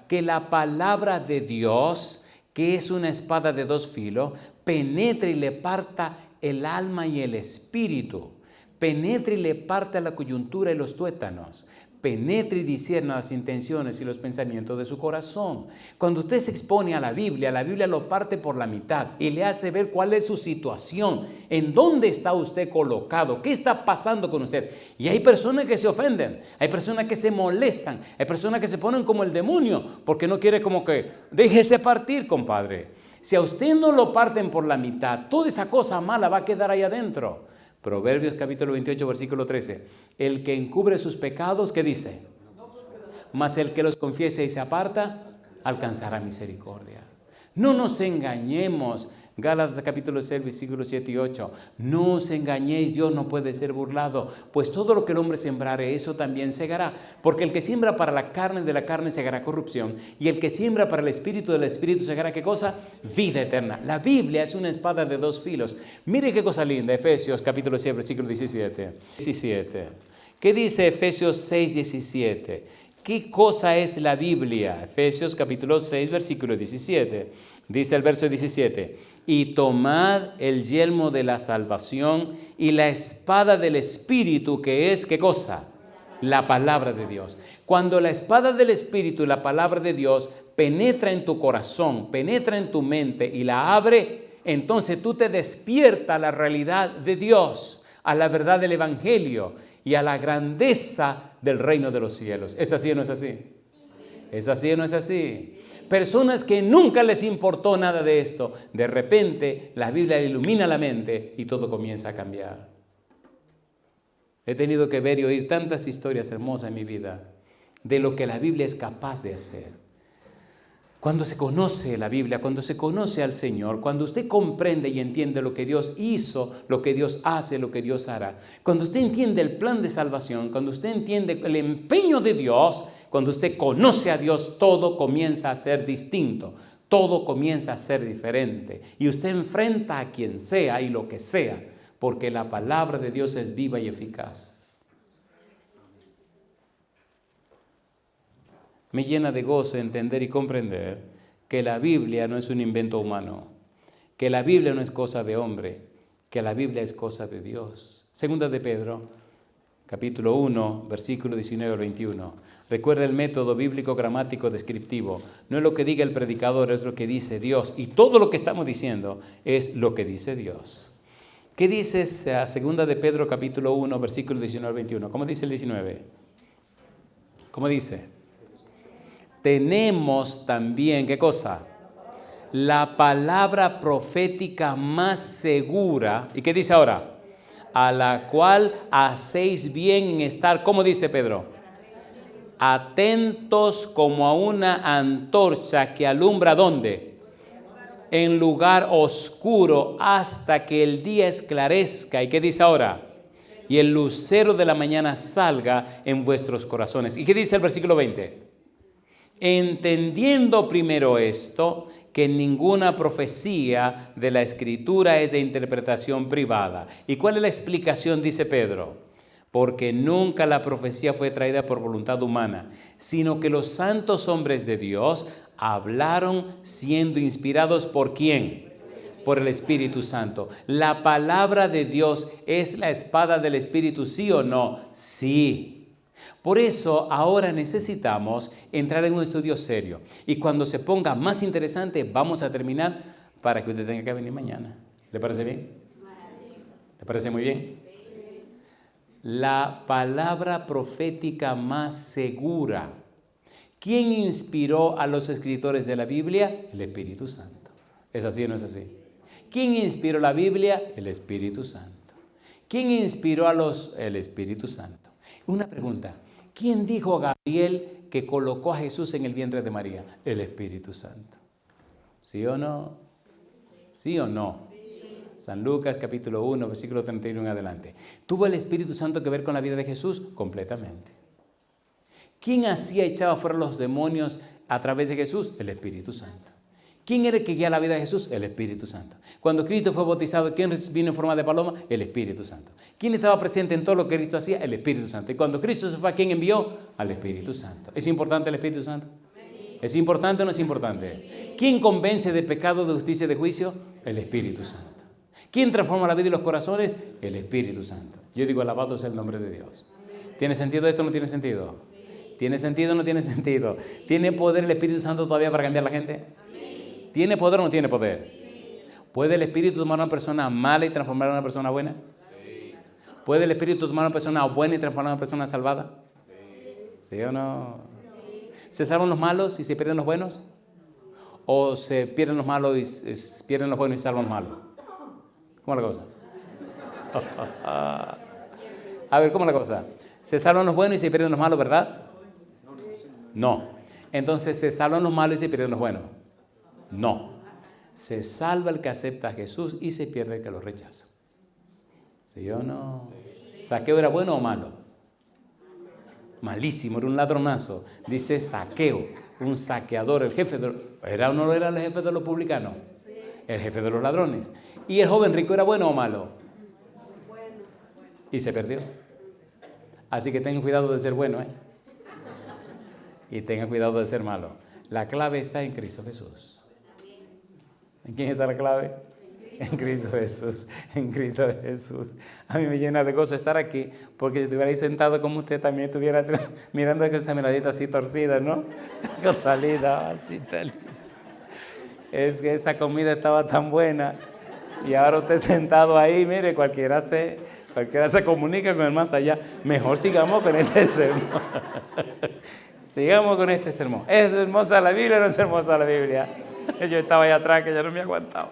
que la palabra de Dios, que es una espada de dos filos, penetre y le parta el alma y el espíritu. Penetre y le parta la coyuntura y los tuétanos. Penetre y discierna las intenciones y los pensamientos de su corazón. Cuando usted se expone a la Biblia lo parte por la mitad y le hace ver cuál es su situación, en dónde está usted colocado, qué está pasando con usted. Y hay personas que se ofenden, hay personas que se molestan, hay personas que se ponen como el demonio porque no quiere como que déjese partir, compadre. Si a usted no lo parten por la mitad, toda esa cosa mala va a quedar ahí adentro. Proverbios capítulo 28, versículo 13. El que encubre sus pecados, ¿qué dice? Mas el que los confiese y se aparta, alcanzará misericordia. No nos engañemos. Gálatas capítulo 6, versículos 7 y 8. No os engañéis, Dios no puede ser burlado, pues todo lo que el hombre sembrare, eso también segará. Porque el que siembra para la carne, de la carne segará corrupción. Y el que siembra para el espíritu, del espíritu segará, ¿qué cosa? Vida eterna. La Biblia es una espada de dos filos. Mire qué cosa linda, Efesios capítulo 6, versículo 17. ¿Qué dice Efesios 6, 17? ¿Qué cosa es la Biblia? Efesios capítulo 6, versículo 17. Dice el verso 17. Y tomad el yelmo de la salvación y la espada del Espíritu, que es, ¿qué cosa? La palabra de Dios. Cuando la espada del Espíritu y la palabra de Dios penetra en tu corazón, penetra en tu mente y la abre, entonces tú te despiertas a la realidad de Dios, a la verdad del Evangelio y a la grandeza del reino de los cielos. ¿Es así o no es así? ¿Es así o no es así? Personas que nunca les importó nada de esto, de repente la Biblia ilumina la mente y todo comienza a cambiar. He tenido que ver y oír tantas historias hermosas en mi vida de lo que la Biblia es capaz de hacer. Cuando se conoce la Biblia, cuando se conoce al Señor, cuando usted comprende y entiende lo que Dios hizo, lo que Dios hace, lo que Dios hará, cuando usted entiende el plan de salvación, cuando usted entiende el empeño de Dios, cuando usted conoce a Dios, todo comienza a ser distinto, todo comienza a ser diferente. Y usted enfrenta a quien sea y lo que sea, porque la palabra de Dios es viva y eficaz. Me llena de gozo entender y comprender que la Biblia no es un invento humano, que la Biblia no es cosa de hombre, que la Biblia es cosa de Dios. Segunda de Pedro, capítulo 1, versículo 19 al 21. Recuerda el método bíblico gramático descriptivo. No es lo que diga el predicador, es lo que dice Dios. Y todo lo que estamos diciendo es lo que dice Dios. ¿Qué dice segunda de Pedro, capítulo 1, versículo 19 al 21? ¿Cómo dice el 19? ¿Cómo dice? Tenemos también, ¿qué cosa? La palabra profética más segura. ¿Y qué dice ahora? A la cual hacéis bien en estar, ¿cómo dice Pedro? Atentos como a una antorcha que alumbra, ¿dónde? En lugar oscuro hasta que el día esclarezca. ¿Y qué dice ahora? Y el lucero de la mañana salga en vuestros corazones. ¿Y qué dice el versículo 20? Entendiendo primero esto, que ninguna profecía de la Escritura es de interpretación privada. ¿Y cuál es la explicación? Dice Pedro. Porque nunca la profecía fue traída por voluntad humana, sino que los santos hombres de Dios hablaron siendo inspirados ¿por quién? Por el Espíritu Santo. ¿La palabra de Dios es la espada del Espíritu, sí o no? Sí. Por eso ahora necesitamos entrar en un estudio serio. Y cuando se ponga más interesante, vamos a terminar para que usted tenga que venir mañana. ¿Le parece bien? ¿Le parece muy bien? La palabra profética más segura. ¿Quién inspiró a los escritores de la Biblia? El Espíritu Santo. ¿Es así o no es así? ¿Quién inspiró la Biblia? El Espíritu Santo. ¿Quién inspiró el Espíritu Santo? Una pregunta. ¿Quién dijo a Gabriel que colocó a Jesús en el vientre de María? El Espíritu Santo. ¿Sí o no? ¿Sí o no? San Lucas capítulo 1, versículo 31 en adelante. ¿Tuvo el Espíritu Santo que ver con la vida de Jesús? Completamente. ¿Quién hacía echaba fuera los demonios a través de Jesús? El Espíritu Santo. ¿Quién era el que guía la vida de Jesús? El Espíritu Santo. Cuando Cristo fue bautizado, ¿quién vino en forma de paloma? El Espíritu Santo. ¿Quién estaba presente en todo lo que Cristo hacía? El Espíritu Santo. Y cuando Cristo se fue, ¿a quién envió? Al Espíritu Santo. ¿Es importante el Espíritu Santo? Sí. ¿Es importante o no es importante? Sí. ¿Quién convence de pecado, de justicia y de juicio? El Espíritu Santo. ¿Quién transforma la vida y los corazones? El Espíritu Santo. Yo digo, alabado sea el nombre de Dios. ¿Tiene sentido esto o no tiene sentido? Sí. ¿Tiene sentido o no tiene sentido? ¿Tiene poder el Espíritu Santo todavía para cambiar a la gente? Sí. ¿Tiene poder o no tiene poder? Sí. ¿Puede el Espíritu tomar a una persona mala y transformarla en una persona buena? Sí. ¿Puede el Espíritu tomar a una persona buena y transformarla en una persona salvada? Sí. ¿Sí o no? Sí. ¿Se salvan los malos y se pierden los buenos? ¿O se pierden los malos y pierden los buenos y se salvan los malos? ¿Cómo es la cosa? A ver, ¿cómo es la cosa? ¿Se salvan los buenos y se pierden los malos, verdad? No. Entonces, ¿se salvan los malos y se pierden los buenos? No. Se salva el que acepta a Jesús y se pierde el que lo rechaza. ¿Sí o no? ¿Saqueo era bueno o malo? Malísimo, era un ladronazo. Dice Saqueo, un saqueador, el jefe ¿era o no era el jefe de los publicanos? El jefe de los ladrones. ¿Y el joven rico era bueno o malo? Y se perdió. Así que tengan cuidado de ser bueno, y tengan cuidado de ser malo. La clave está en Cristo Jesús. ¿En quién está la clave? En Cristo Jesús. En Cristo Jesús. A mí me llena de gozo estar aquí, porque si estuviera ahí sentado como usted también estuviera mirando esa miradita así torcida, ¿no? Con salida así tal. Es que esa comida estaba tan buena. Y ahora usted sentado ahí, mire, cualquiera se comunica con el más allá. Mejor sigamos con este sermón. Sigamos con este sermón. ¿Es hermosa la Biblia o no es hermosa la Biblia? Yo estaba allá atrás que ya no me aguantaba.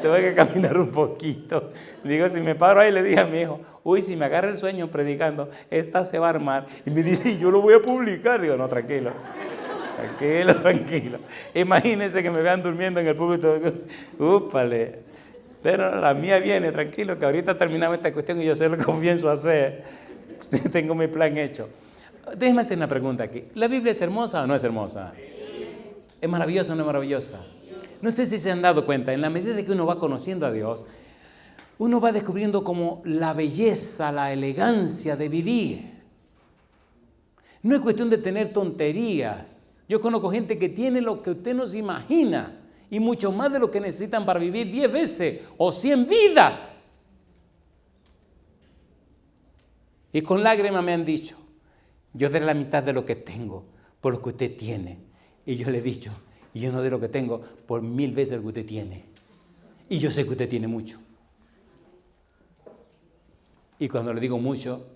Tuve que caminar un poquito. Digo, si me paro ahí, le dije a mi hijo, uy, si me agarra el sueño predicando, esta se va a armar. Y me dice, yo lo voy a publicar. Digo, no, tranquilo. Tranquilo. Imagínense que me vean durmiendo en el púlpito. Úpale. Pero la mía viene, tranquilo, que ahorita terminamos esta cuestión y yo sé lo que comienzo a hacer. Tengo mi plan hecho. Déjeme hacer una pregunta aquí. ¿La Biblia es hermosa o no es hermosa? ¿Es maravillosa o no es maravillosa? No sé si se han dado cuenta, en la medida que uno va conociendo a Dios, uno va descubriendo como la belleza, la elegancia de vivir. No es cuestión de tener tonterías. Yo conozco gente que tiene lo que usted no se imagina y mucho más de lo que necesitan para vivir 10 veces o 100 vidas. Y con lágrimas me han dicho, yo daré la mitad de lo que tengo por lo que usted tiene. Y yo le he dicho, y yo no de lo que tengo por 1000 veces lo que usted tiene. Y yo sé que usted tiene mucho. Y cuando le digo mucho,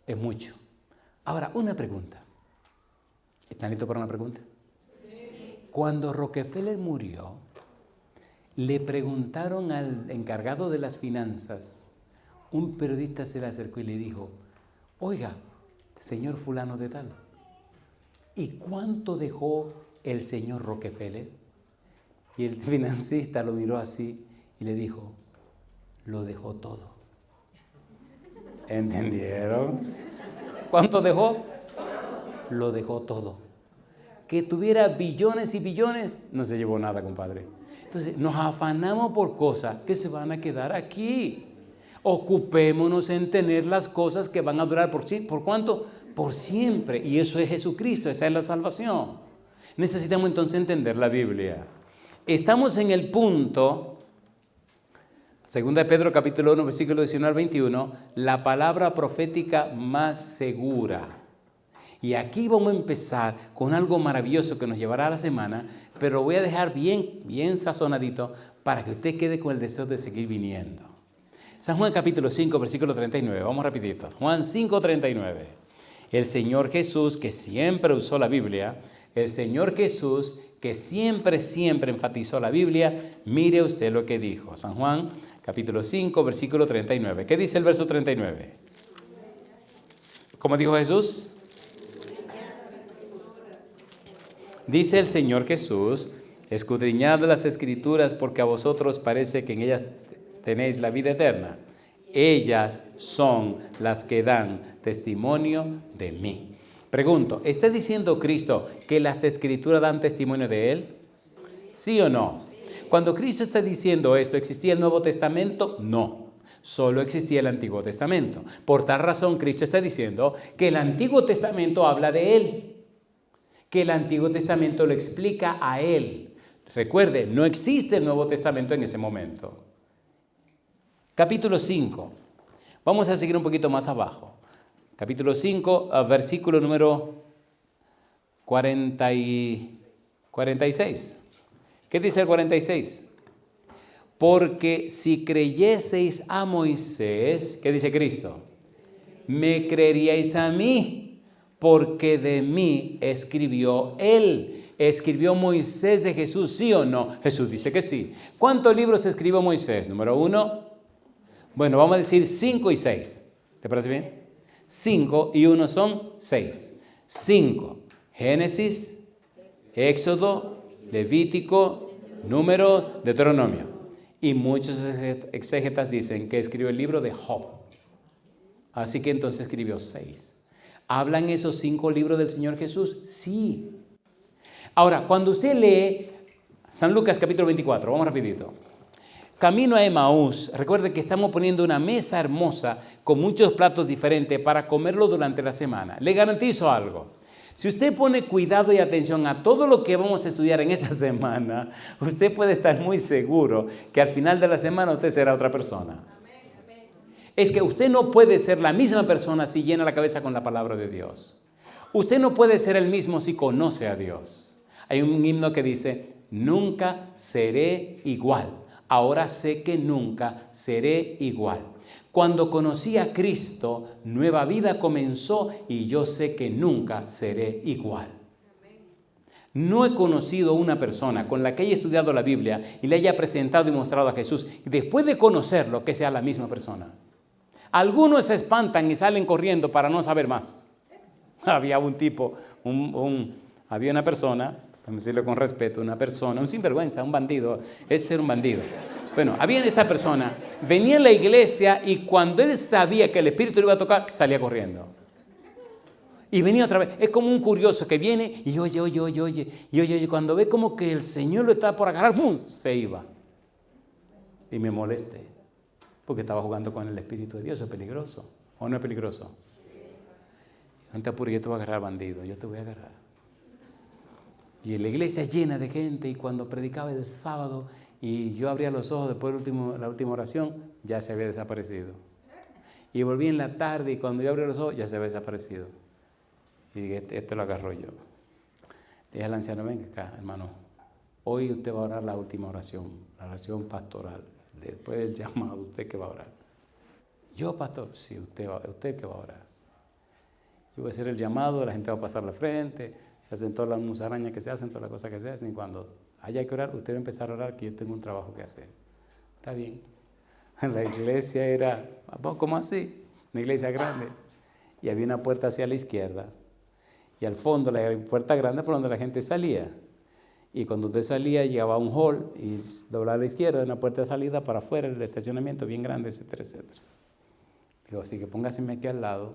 es mucho. Ahora, una pregunta. ¿Están listos para una pregunta? Sí. Cuando Rockefeller murió, le preguntaron al encargado de las finanzas, un periodista se le acercó y le dijo, oiga, señor fulano de tal, ¿y cuánto dejó el señor Rockefeller? Y el financista lo miró así y le dijo, lo dejó todo. ¿Entendieron? ¿Cuánto dejó? Lo dejó todo. Que tuviera billones y billones, no se llevó nada, compadre. Entonces, nos afanamos por cosas que se van a quedar aquí. Ocupémonos en tener las cosas que van a durar ¿por cuánto? Por siempre. Y eso es Jesucristo, esa es la salvación. Necesitamos entonces entender la Biblia. Estamos en el punto, 2 de Pedro capítulo 1, versículo 19 al 21, la palabra profética más segura. Y aquí vamos a empezar con algo maravilloso que nos llevará a la semana, pero lo voy a dejar bien sazonadito para que usted quede con el deseo de seguir viniendo. San Juan capítulo 5, versículo 39, vamos rapidito. Juan 5, 39. El Señor Jesús, que siempre usó la Biblia, el Señor Jesús, que siempre enfatizó la Biblia, mire usted lo que dijo. San Juan capítulo 5, versículo 39. ¿Qué dice el verso 39? ¿Cómo dijo Jesús? Dice el Señor Jesús, escudriñad las Escrituras porque a vosotros parece que en ellas tenéis la vida eterna. Ellas son las que dan testimonio de mí. Pregunto, ¿está diciendo Cristo que las Escrituras dan testimonio de Él? ¿Sí o no? Cuando Cristo está diciendo esto, ¿existía el Nuevo Testamento? No, solo existía el Antiguo Testamento. Por tal razón, Cristo está diciendo que el Antiguo Testamento habla de Él, que el Antiguo Testamento lo explica a Él. Recuerde, no existe el Nuevo Testamento en ese momento. Capítulo 5. Vamos a seguir un poquito más abajo. Capítulo 5, versículo número 46. ¿Qué dice el 46? Porque si creyeseis a Moisés, ¿qué dice Cristo? Me creeríais a mí, porque de mí escribió él. ¿Escribió Moisés de Jesús, sí o no? Jesús dice que sí. ¿Cuántos libros escribió Moisés? Número 1. Bueno, vamos a decir 5 y 6. ¿Te parece bien? 5 y 1 son 6. 5. Génesis, Éxodo, Levítico, Número, Deuteronomio. Y muchos exégetas dicen que escribió el libro de Job. Así que entonces escribió 6. ¿Hablan esos 5 libros del Señor Jesús? Sí. Ahora, cuando usted lee San Lucas capítulo 24, vamos rapidito. Camino a Emaús, recuerde que estamos poniendo una mesa hermosa con muchos platos diferentes para comerlo durante la semana. Le garantizo algo. Si usted pone cuidado y atención a todo lo que vamos a estudiar en esta semana, usted puede estar muy seguro que al final de la semana usted será otra persona. Es que usted no puede ser la misma persona si llena la cabeza con la palabra de Dios. Usted no puede ser el mismo si conoce a Dios. Hay un himno que dice, nunca seré igual. Ahora sé que nunca seré igual. Cuando conocí a Cristo, nueva vida comenzó y yo sé que nunca seré igual. No he conocido una persona con la que haya estudiado la Biblia y le haya presentado y mostrado a Jesús, y después de conocerlo, que sea la misma persona. Algunos se espantan y salen corriendo para no saber más. Había un tipo, había una persona, vamos a decirlo con respeto, una persona, un sinvergüenza, un bandido, ese era un bandido. Bueno, había esa persona, venía a la iglesia y cuando él sabía que el Espíritu le iba a tocar, salía corriendo. Y venía otra vez. Es como un curioso que viene y oye. Y cuando ve como que el Señor lo está por agarrar, ¡pum!, se iba. Y me molesté. porque estaba jugando con el Espíritu de Dios. Eso es peligroso. ¿O no es peligroso? No te apures, yo te voy a agarrar, bandido, yo te voy a agarrar. Y la iglesia llena de gente, y cuando predicaba el sábado y yo abría los ojos después de la última oración, ya se había desaparecido. Y volví en la tarde y cuando yo abrí los ojos ya se había desaparecido. Y dije, este lo agarró yo. Le dije al anciano, venga acá, hermano, hoy usted va a orar la última oración, la oración pastoral. Después del llamado, ¿usted qué va a orar? Yo, pastor, sí, usted qué va a orar. Yo voy a hacer el llamado, la gente va a pasar la frente, se hacen todas las musarañas que se hacen, todas las cosas que se hacen, y cuando haya que orar, usted va a empezar a orar que yo tengo un trabajo que hacer. Está bien. La iglesia era, ¿cómo así? Una iglesia grande. Y había una puerta hacia la izquierda. Y al fondo la puerta grande por donde la gente salía. Y cuando usted salía, llegaba a un hall y doblaba a la izquierda, una puerta de salida para afuera, el estacionamiento bien grande, etcétera, etcétera. Digo, así que póngaseme aquí al lado.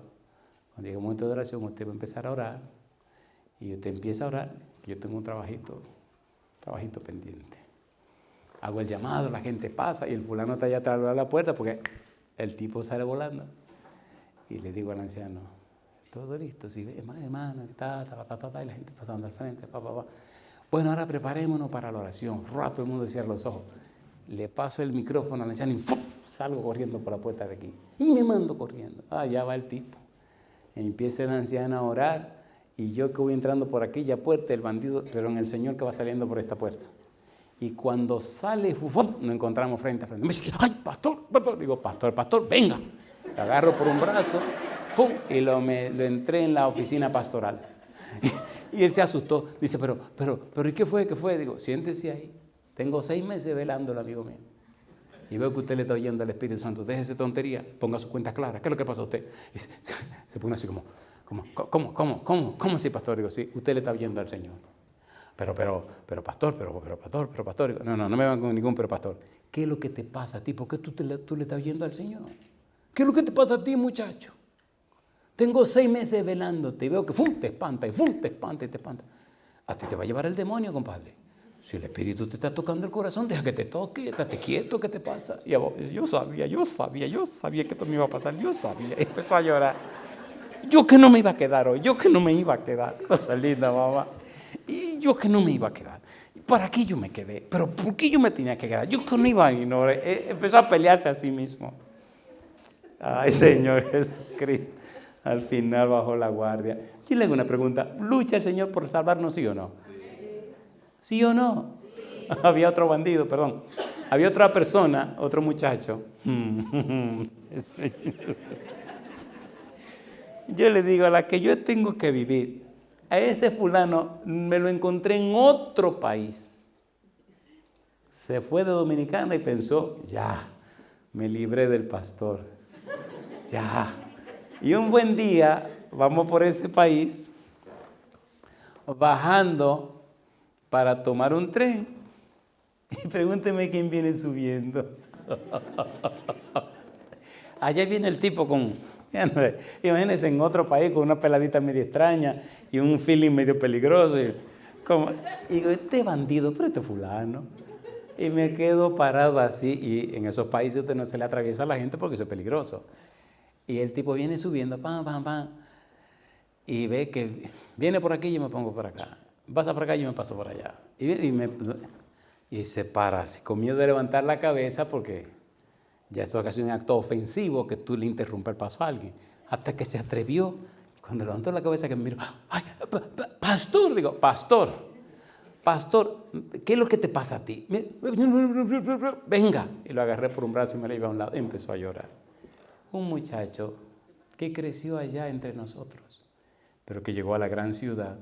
Cuando llegue un momento de oración, usted va a empezar a orar. Y usted empieza a orar, que yo tengo un trabajito pendiente. Hago el llamado, la gente pasa y el fulano está allá atrás de la puerta porque el tipo sale volando. Y le digo al anciano, todo listo, sí, hermano, y la gente pasando al frente, Bueno, ahora preparémonos para la oración. Todo el mundo cierra los ojos. Le paso el micrófono al anciano y ¡fum! Salgo corriendo por la puerta de aquí. Y me mando corriendo. Ya va el tipo. Empieza el anciano a orar y yo que voy entrando por aquella puerta, el bandido, pero en el Señor que va saliendo por esta puerta. Y cuando sale, nos encontramos frente a frente. Me dice, ¡ay, pastor! Digo, pastor, venga. Lo agarro por un brazo, ¡fum! Y lo entré en la oficina pastoral. Y él se asustó. Dice, pero ¿y qué fue? Digo, siéntese ahí. Tengo 6 meses velándolo, amigo mío. Y veo que usted le está oyendo al Espíritu Santo. Déjese tontería, ponga su cuenta clara. ¿Qué es lo que pasa a usted? Y se pone así ¿cómo así, pastor? Digo, sí, usted le está oyendo al Señor. Pero pastor. Digo, no me van con ningún pero pastor. ¿Qué es lo que te pasa a ti? ¿Por qué tú le estás oyendo al Señor? ¿Qué es lo que te pasa a ti, muchacho? Tengo 6 meses velándote y veo que te espanta y te espanta. A ti te va a llevar el demonio, compadre. Si el Espíritu te está tocando el corazón, deja que te toque, estate quieto, ¿qué te pasa? Y yo sabía que esto me iba a pasar, yo sabía. Empezó a llorar. Yo que no me iba a quedar hoy, Cosa linda, mamá. Y yo que no me iba a quedar. ¿Para qué yo me quedé? ¿Pero por qué yo me tenía que quedar? Yo que no iba a ignorar. Empezó a pelearse a sí mismo. Ay, Señor Jesucristo. Al final bajó la guardia. Yo le hago una pregunta. ¿Lucha el Señor por salvarnos, sí o no? ¿Sí o no? Sí. Había otro bandido, perdón. Había otra persona, otro muchacho. Sí. Yo le digo, a la que yo tengo que vivir, a ese fulano me lo encontré en otro país. Se fue de Dominicana y pensó, ya, me libré del pastor. Ya. Y un buen día, vamos por ese país, bajando para tomar un tren. Y pregúnteme quién viene subiendo. Allá viene el tipo imagínense en otro país con una peladita medio extraña y un feeling medio peligroso. Y digo, este bandido, pero este fulano. Y me quedo parado así. Y en esos países usted no se le atraviesa a la gente porque eso es peligroso. Y el tipo viene subiendo, pam. Y ve que viene por aquí y yo me pongo por acá. Pasa por acá y yo me paso por allá. Y se para así, con miedo de levantar la cabeza porque ya esto es casi un acto ofensivo que tú le interrumpas el paso a alguien. Hasta que se atrevió. Cuando levantó la cabeza que me miró, ¡ay, pastor! Digo, pastor, ¿qué es lo que te pasa a ti? Venga. Y lo agarré por un brazo y me lo llevé a un lado. Y empezó a llorar. Un muchacho que creció allá entre nosotros, pero que llegó a la gran ciudad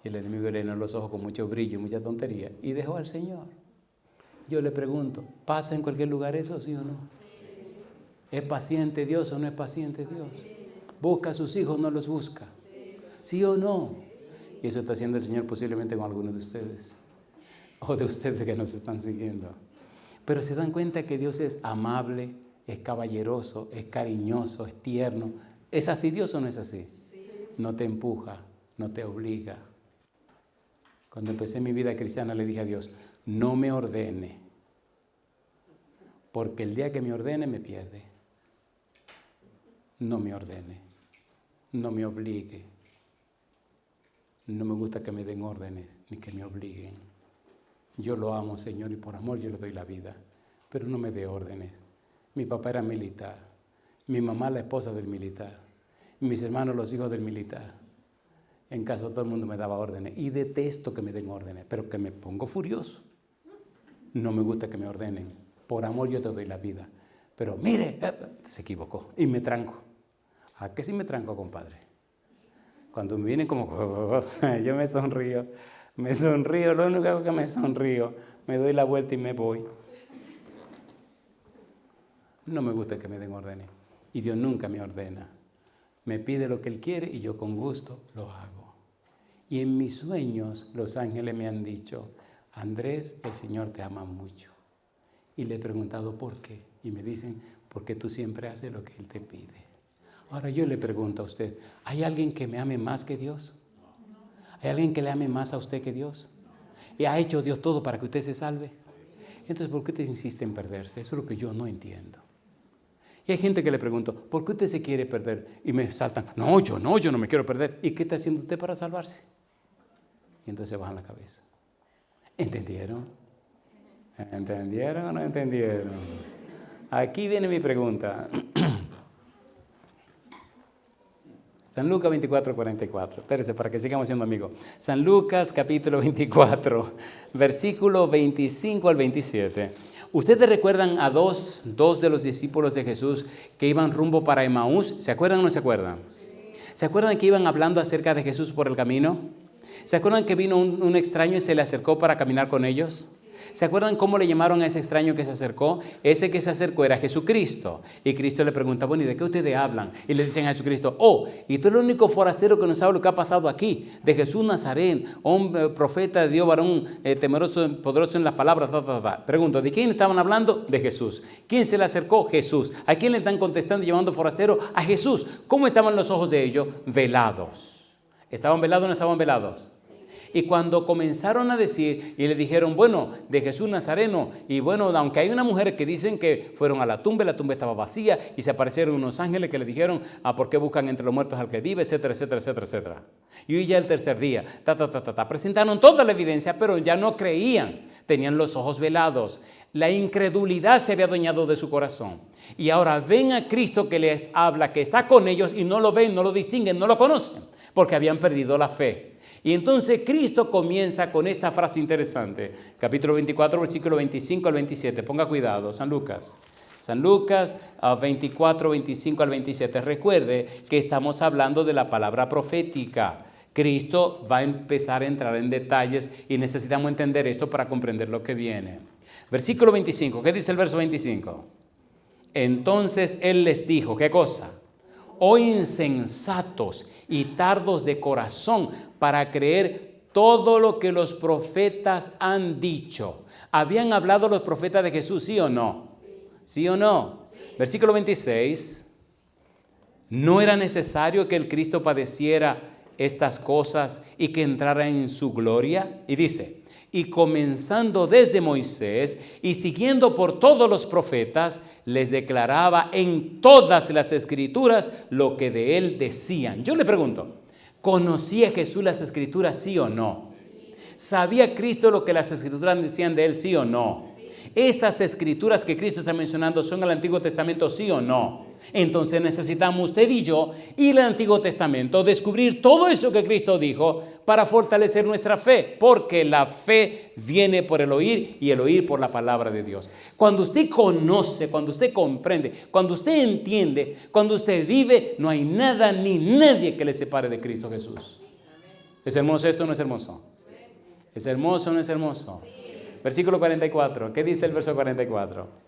y el enemigo le llenó los ojos con mucho brillo y mucha tontería y dejó al Señor. Yo le pregunto, ¿pasa en cualquier lugar eso, sí o no? ¿Es paciente Dios o no es paciente Dios? ¿Busca a sus hijos o no los busca? ¿Sí o no? Y eso está haciendo el Señor posiblemente con algunos de ustedes o de ustedes que nos están siguiendo. Pero se dan cuenta que Dios es amable, es caballeroso, es cariñoso, es tierno. ¿Es así Dios o no es así? No te empuja, no te obliga. Cuando empecé mi vida cristiana le dije a Dios, no me ordene, porque el día que me ordene me pierde. No me ordene, no me obligue. No me gusta que me den órdenes ni que me obliguen. Yo lo amo, Señor, y por amor yo le doy la vida, pero no me dé órdenes. Mi papá era militar, mi mamá la esposa del militar, mis hermanos los hijos del militar. En casa todo el mundo me daba órdenes y detesto que me den órdenes, pero que me pongo furioso. No me gusta que me ordenen. Por amor yo te doy la vida. Pero mire, se equivocó y me tranco. ¿A qué sí me tranco, compadre? Cuando me vienen como, yo me sonrío, lo único que hago es que me sonrío, me doy la vuelta y me voy. No me gusta que me den órdenes y Dios nunca me ordena. Me pide lo que Él quiere y yo con gusto lo hago. Y en mis sueños los ángeles me han dicho, Andrés, el Señor te ama mucho. Y le he preguntado por qué. Y me dicen, porque tú siempre haces lo que Él te pide. Ahora yo le pregunto a usted, ¿hay alguien que me ame más que Dios? ¿Hay alguien que le ame más a usted que Dios? ¿Y ha hecho Dios todo para que usted se salve? Entonces, ¿por qué usted insiste en perderse? Eso es lo que yo no entiendo. Y hay gente que le pregunto, ¿por qué usted se quiere perder? Y me saltan, no, yo no me quiero perder. ¿Y qué está haciendo usted para salvarse? Y entonces se bajan la cabeza. ¿Entendieron? ¿Entendieron o no entendieron? Aquí viene mi pregunta. San Lucas 24, 44. Espérese para que sigamos siendo amigos. San Lucas capítulo 24, versículo 25 al 27. ¿Ustedes recuerdan a dos de los discípulos de Jesús que iban rumbo para Emaús? ¿Se acuerdan o no se acuerdan? ¿Se acuerdan que iban hablando acerca de Jesús por el camino? ¿Se acuerdan que vino un extraño y se le acercó para caminar con ellos? ¿Se acuerdan cómo le llamaron a ese extraño que se acercó? Ese que se acercó era Jesucristo. Y Cristo le pregunta, bueno, ¿y de qué ustedes hablan? Y le dicen a Jesucristo, y tú eres el único forastero que no sabe lo que ha pasado aquí. De Jesús Nazaret, hombre, profeta de Dios, varón temeroso, poderoso en las palabras. Pregunto, ¿de quién estaban hablando? De Jesús. ¿Quién se le acercó? Jesús. ¿A quién le están contestando y llamando forastero? A Jesús. ¿Cómo estaban los ojos de ellos? Velados. ¿Estaban velados o no estaban velados? Y cuando comenzaron a decir y le dijeron, bueno, de Jesús Nazareno, y bueno, aunque hay una mujer que dicen que fueron a la tumba estaba vacía y se aparecieron unos ángeles que le dijeron, ¿por qué buscan entre los muertos al que vive? Etcétera, etcétera, etcétera, etcétera. Y hoy ya el tercer día, presentaron toda la evidencia, pero ya no creían, tenían los ojos velados. La incredulidad se había adueñado de su corazón. Y ahora ven a Cristo que les habla, que está con ellos y no lo ven, no lo distinguen, no lo conocen, porque habían perdido la fe. Y entonces Cristo comienza con esta frase interesante. Capítulo 24, versículo 25 al 27. Ponga cuidado, San Lucas. San Lucas 24, 25 al 27. Recuerde que estamos hablando de la palabra profética. Cristo va a empezar a entrar en detalles y necesitamos entender esto para comprender lo que viene. Versículo 25. ¿Qué dice el verso 25? Entonces Él les dijo, ¿qué cosa? Oh insensatos y tardos de corazón para creer todo lo que los profetas han dicho. ¿Habían hablado los profetas de Jesús, sí o no? ¿Sí o no? Versículo 26. ¿No era necesario que el Cristo padeciera estas cosas y que entrara en su gloria? Y dice, y comenzando desde Moisés y siguiendo por todos los profetas, les declaraba en todas las escrituras lo que de él decían. Yo le pregunto, ¿conocía Jesús las escrituras, sí o no? ¿Sabía Cristo lo que las escrituras decían de él, sí o no? ¿Estas escrituras que Cristo está mencionando son el Antiguo Testamento, sí o no? Entonces necesitamos usted y yo ir al Antiguo Testamento, descubrir todo eso que Cristo dijo para fortalecer nuestra fe, porque la fe viene por el oír y el oír por la palabra de Dios. Cuando usted conoce, cuando usted comprende, cuando usted entiende, cuando usted vive, no hay nada ni nadie que le separe de Cristo Jesús. ¿Es hermoso esto o no es hermoso? ¿Es hermoso o no es hermoso? Versículo 44. ¿Qué dice el verso 44?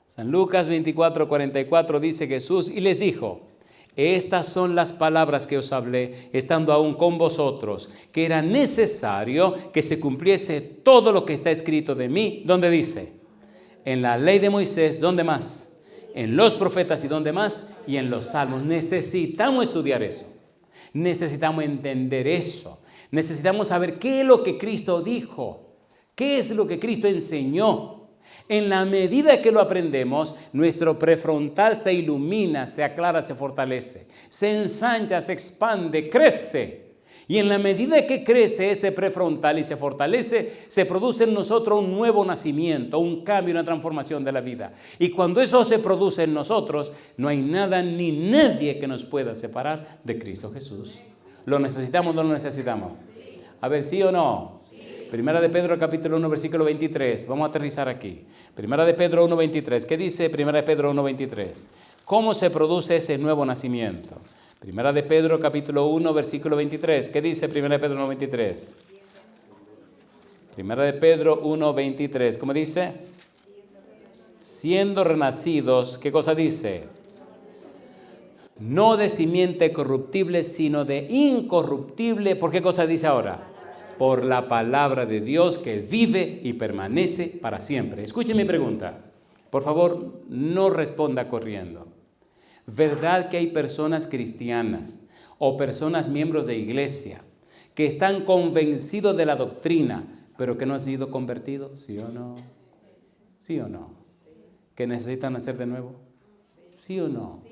San Lucas 24, 44 dice Jesús y les dijo, estas son las palabras que os hablé estando aún con vosotros, que era necesario que se cumpliese todo lo que está escrito de mí. ¿Dónde dice? En la ley de Moisés. ¿Dónde más? En los profetas. ¿Y dónde más? Y en los salmos. Necesitamos estudiar eso. Necesitamos entender eso. Necesitamos saber qué es lo que Cristo dijo, qué es lo que Cristo enseñó. En la medida que lo aprendemos, nuestro prefrontal se ilumina, se aclara, se fortalece, se ensancha, se expande, crece. Y en la medida que crece ese prefrontal y se fortalece, se produce en nosotros un nuevo nacimiento, un cambio, una transformación de la vida. Y cuando eso se produce en nosotros, no hay nada ni nadie que nos pueda separar de Cristo Jesús. ¿Lo necesitamos o no lo necesitamos? A ver, ¿sí o no? Primera de Pedro, capítulo 1, versículo 23. Vamos a aterrizar aquí. Primera de Pedro 1, 23. ¿Qué dice Primera de Pedro 1, 23? ¿Cómo se produce ese nuevo nacimiento? Primera de Pedro, capítulo 1, versículo 23. ¿Qué dice Primera de Pedro 1, 23? Primera de Pedro 1, 23. ¿Cómo dice? Siendo renacidos, ¿qué cosa dice? No de simiente corruptible, sino de incorruptible. ¿Por qué cosa dice ahora? Por la palabra de Dios que vive y permanece para siempre. Escuche mi pregunta. Por favor, no responda corriendo. ¿Verdad que hay personas cristianas o personas miembros de iglesia que están convencidos de la doctrina, pero que no han sido convertidos? ¿Sí o no? ¿Sí o no? ¿Que necesitan nacer de nuevo? ¿Sí o no?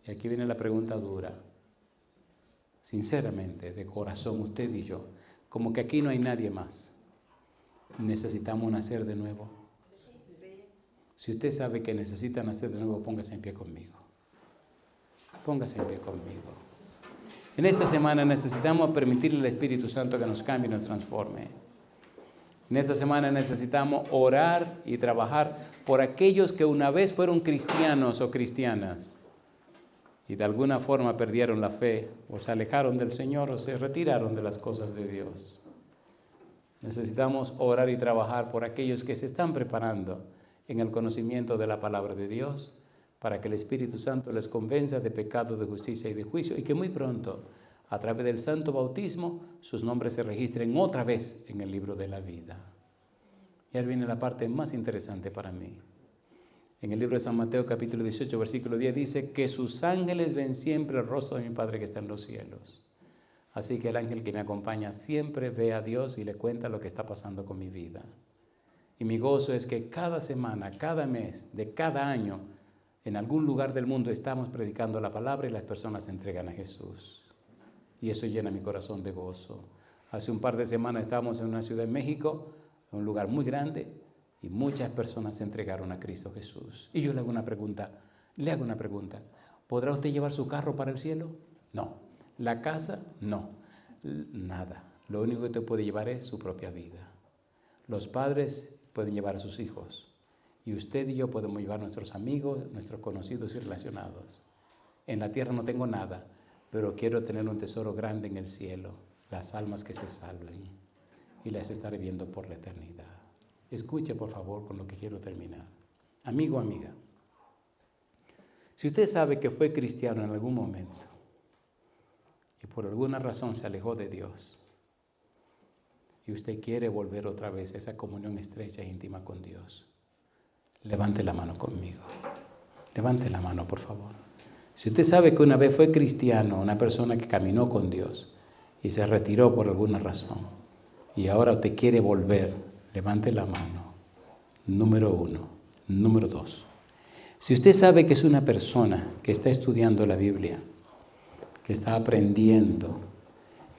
Y aquí viene la pregunta dura. Sinceramente, de corazón, usted y yo, como que aquí no hay nadie más. ¿Necesitamos nacer de nuevo? Si usted sabe que necesita nacer de nuevo, póngase en pie conmigo. Póngase en pie conmigo. En esta semana necesitamos permitirle al Espíritu Santo que nos cambie y nos transforme. En esta semana necesitamos orar y trabajar por aquellos que una vez fueron cristianos o cristianas y de alguna forma perdieron la fe o se alejaron del Señor o se retiraron de las cosas de Dios. Necesitamos orar y trabajar por aquellos que se están preparando en el conocimiento de la palabra de Dios para que el Espíritu Santo les convenza de pecado, de justicia y de juicio y que muy pronto, a través del santo bautismo, sus nombres se registren otra vez en el libro de la vida. Y ahora viene la parte más interesante para mí. En el libro de San Mateo, capítulo 18, versículo 10, dice que sus ángeles ven siempre el rostro de mi Padre que está en los cielos. Así que el ángel que me acompaña siempre ve a Dios y le cuenta lo que está pasando con mi vida. Y mi gozo es que cada semana, cada mes, de cada año, en algún lugar del mundo estamos predicando la palabra y las personas se entregan a Jesús. Y eso llena mi corazón de gozo. Hace un par de semanas estábamos en una ciudad de México, en un lugar muy grande, y muchas personas se entregaron a Cristo Jesús. Y yo le hago una pregunta. ¿Podrá usted llevar su carro para el cielo? No. ¿La casa? No. Nada. Lo único que usted puede llevar es su propia vida. Los padres pueden llevar a sus hijos. Y usted y yo podemos llevar a nuestros amigos, nuestros conocidos y relacionados. En la tierra no tengo nada, pero quiero tener un tesoro grande en el cielo. Las almas que se salven y las estaré viendo por la eternidad. Escuche, por favor, con lo que quiero terminar. Amigo, amiga, si usted sabe que fue cristiano en algún momento y por alguna razón se alejó de Dios y usted quiere volver otra vez a esa comunión estrecha e íntima con Dios, levante la mano conmigo. Levante la mano, por favor. Si usted sabe que una vez fue cristiano, una persona que caminó con Dios y se retiró por alguna razón y ahora usted quiere volver, levante la mano. Número 1. Número 2. Si usted sabe que es una persona que está estudiando la Biblia, que está aprendiendo,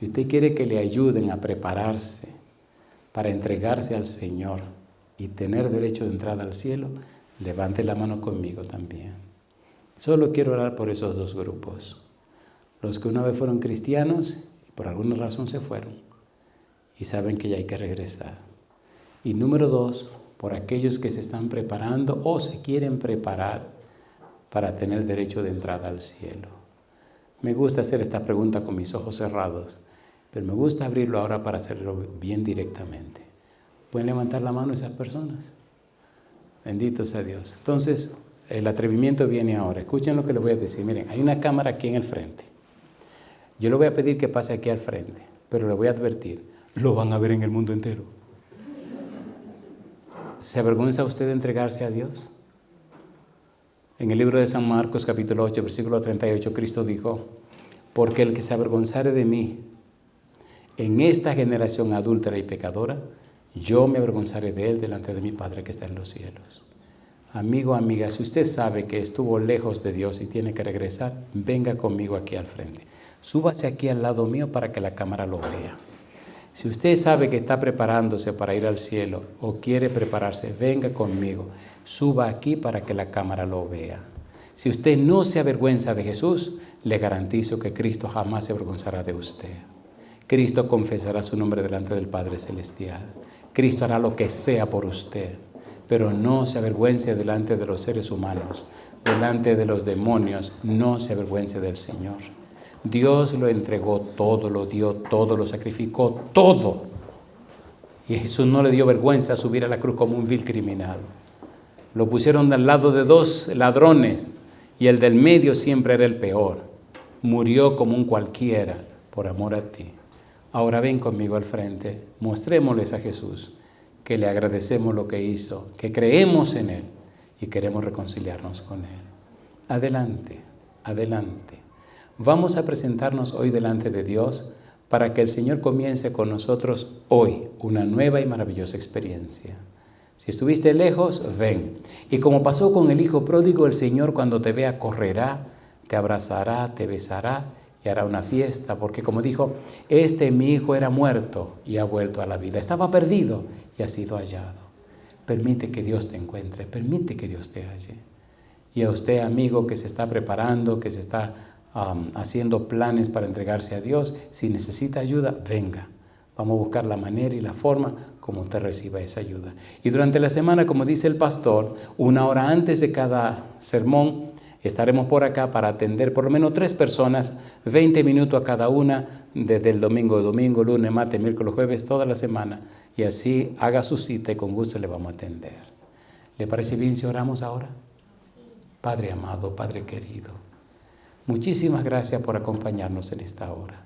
y usted quiere que le ayuden a prepararse para entregarse al Señor y tener derecho de entrada al cielo, levante la mano conmigo también. Solo quiero orar por esos dos grupos. Los que una vez fueron cristianos y por alguna razón se fueron y saben que ya hay que regresar. Y número 2, por aquellos que se están preparando o se quieren preparar para tener derecho de entrada al cielo. Me gusta hacer esta pregunta con mis ojos cerrados, pero me gusta abrirlo ahora para hacerlo bien directamente. ¿Pueden levantar la mano esas personas? Bendito sea Dios. Entonces, el atrevimiento viene ahora. Escuchen lo que les voy a decir. Miren, hay una cámara aquí en el frente. Yo le voy a pedir que pase aquí al frente, pero le voy a advertir, lo van a ver en el mundo entero. ¿Se avergüenza usted de entregarse a Dios? En el libro de San Marcos, capítulo 8, versículo 38, Cristo dijo, porque el que se avergonzare de mí en esta generación adúltera y pecadora, yo me avergonzaré de él delante de mi Padre que está en los cielos. Amigo, amiga, si usted sabe que estuvo lejos de Dios y tiene que regresar, venga conmigo aquí al frente. Súbase aquí al lado mío para que la cámara lo vea. Si usted sabe que está preparándose para ir al cielo o quiere prepararse, venga conmigo. Suba aquí para que la cámara lo vea. Si usted no se avergüenza de Jesús, le garantizo que Cristo jamás se avergonzará de usted. Cristo confesará su nombre delante del Padre Celestial. Cristo hará lo que sea por usted, pero no se avergüence delante de los seres humanos, delante de los demonios, no se avergüence del Señor. Dios lo entregó todo, lo dio todo, lo sacrificó todo. Y Jesús no le dio vergüenza subir a la cruz como un vil criminal. Lo pusieron al lado de dos ladrones y el del medio siempre era el peor. Murió como un cualquiera por amor a ti. Ahora ven conmigo al frente, mostrémosles a Jesús que le agradecemos lo que hizo, que creemos en Él y queremos reconciliarnos con Él. Adelante, adelante. Vamos a presentarnos hoy delante de Dios para que el Señor comience con nosotros hoy una nueva y maravillosa experiencia. Si estuviste lejos, ven. Y como pasó con el hijo pródigo, el Señor cuando te vea correrá, te abrazará, te besará y hará una fiesta, porque como dijo, mi hijo era muerto y ha vuelto a la vida. Estaba perdido y ha sido hallado. Permite que Dios te encuentre, permite que Dios te halle. Y a usted, amigo, que se está preparando, que se está haciendo planes para entregarse a Dios, si necesita ayuda, venga. Vamos a buscar la manera y la forma como usted reciba esa ayuda. Y durante la semana, como dice el pastor, 1 hora antes de cada sermón, estaremos por acá para atender por lo menos 3 personas, 20 minutos a cada una, desde el domingo, lunes, martes, miércoles, jueves, toda la semana. Y así haga su cita y con gusto le vamos a atender. ¿Le parece bien si oramos ahora? Padre amado, Padre querido, muchísimas gracias por acompañarnos en esta hora.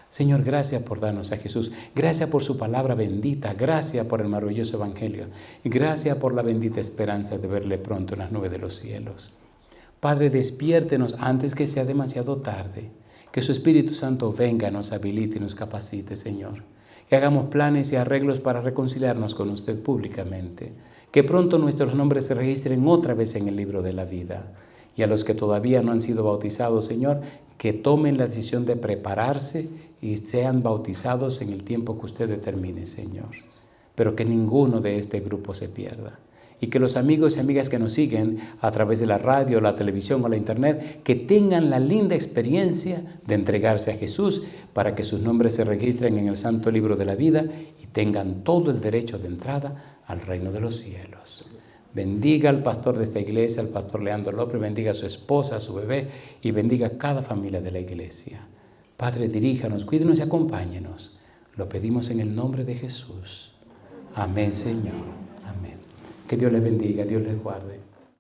Señor, gracias por darnos a Jesús. Gracias por su palabra bendita. Gracias por el maravilloso evangelio. Gracias por la bendita esperanza de verle pronto en las nubes de los cielos. Padre, despiértenos antes que sea demasiado tarde. Que su Espíritu Santo venga, nos habilite y nos capacite, Señor. Que hagamos planes y arreglos para reconciliarnos con usted públicamente. Que pronto nuestros nombres se registren otra vez en el libro de la vida. Y a los que todavía no han sido bautizados, Señor, que tomen la decisión de prepararse y sean bautizados en el tiempo que usted determine, Señor. Pero que ninguno de este grupo se pierda. Y que los amigos y amigas que nos siguen a través de la radio, la televisión o la internet, que tengan la linda experiencia de entregarse a Jesús para que sus nombres se registren en el santo libro de la vida y tengan todo el derecho de entrada al reino de los cielos. Bendiga al pastor de esta iglesia, al pastor Leandro López, bendiga a su esposa, a su bebé y bendiga a cada familia de la iglesia. Padre, diríjanos, cuídenos y acompáñenos. Lo pedimos en el nombre de Jesús. Amén, Señor. Amén. Que Dios les bendiga, Dios les guarde.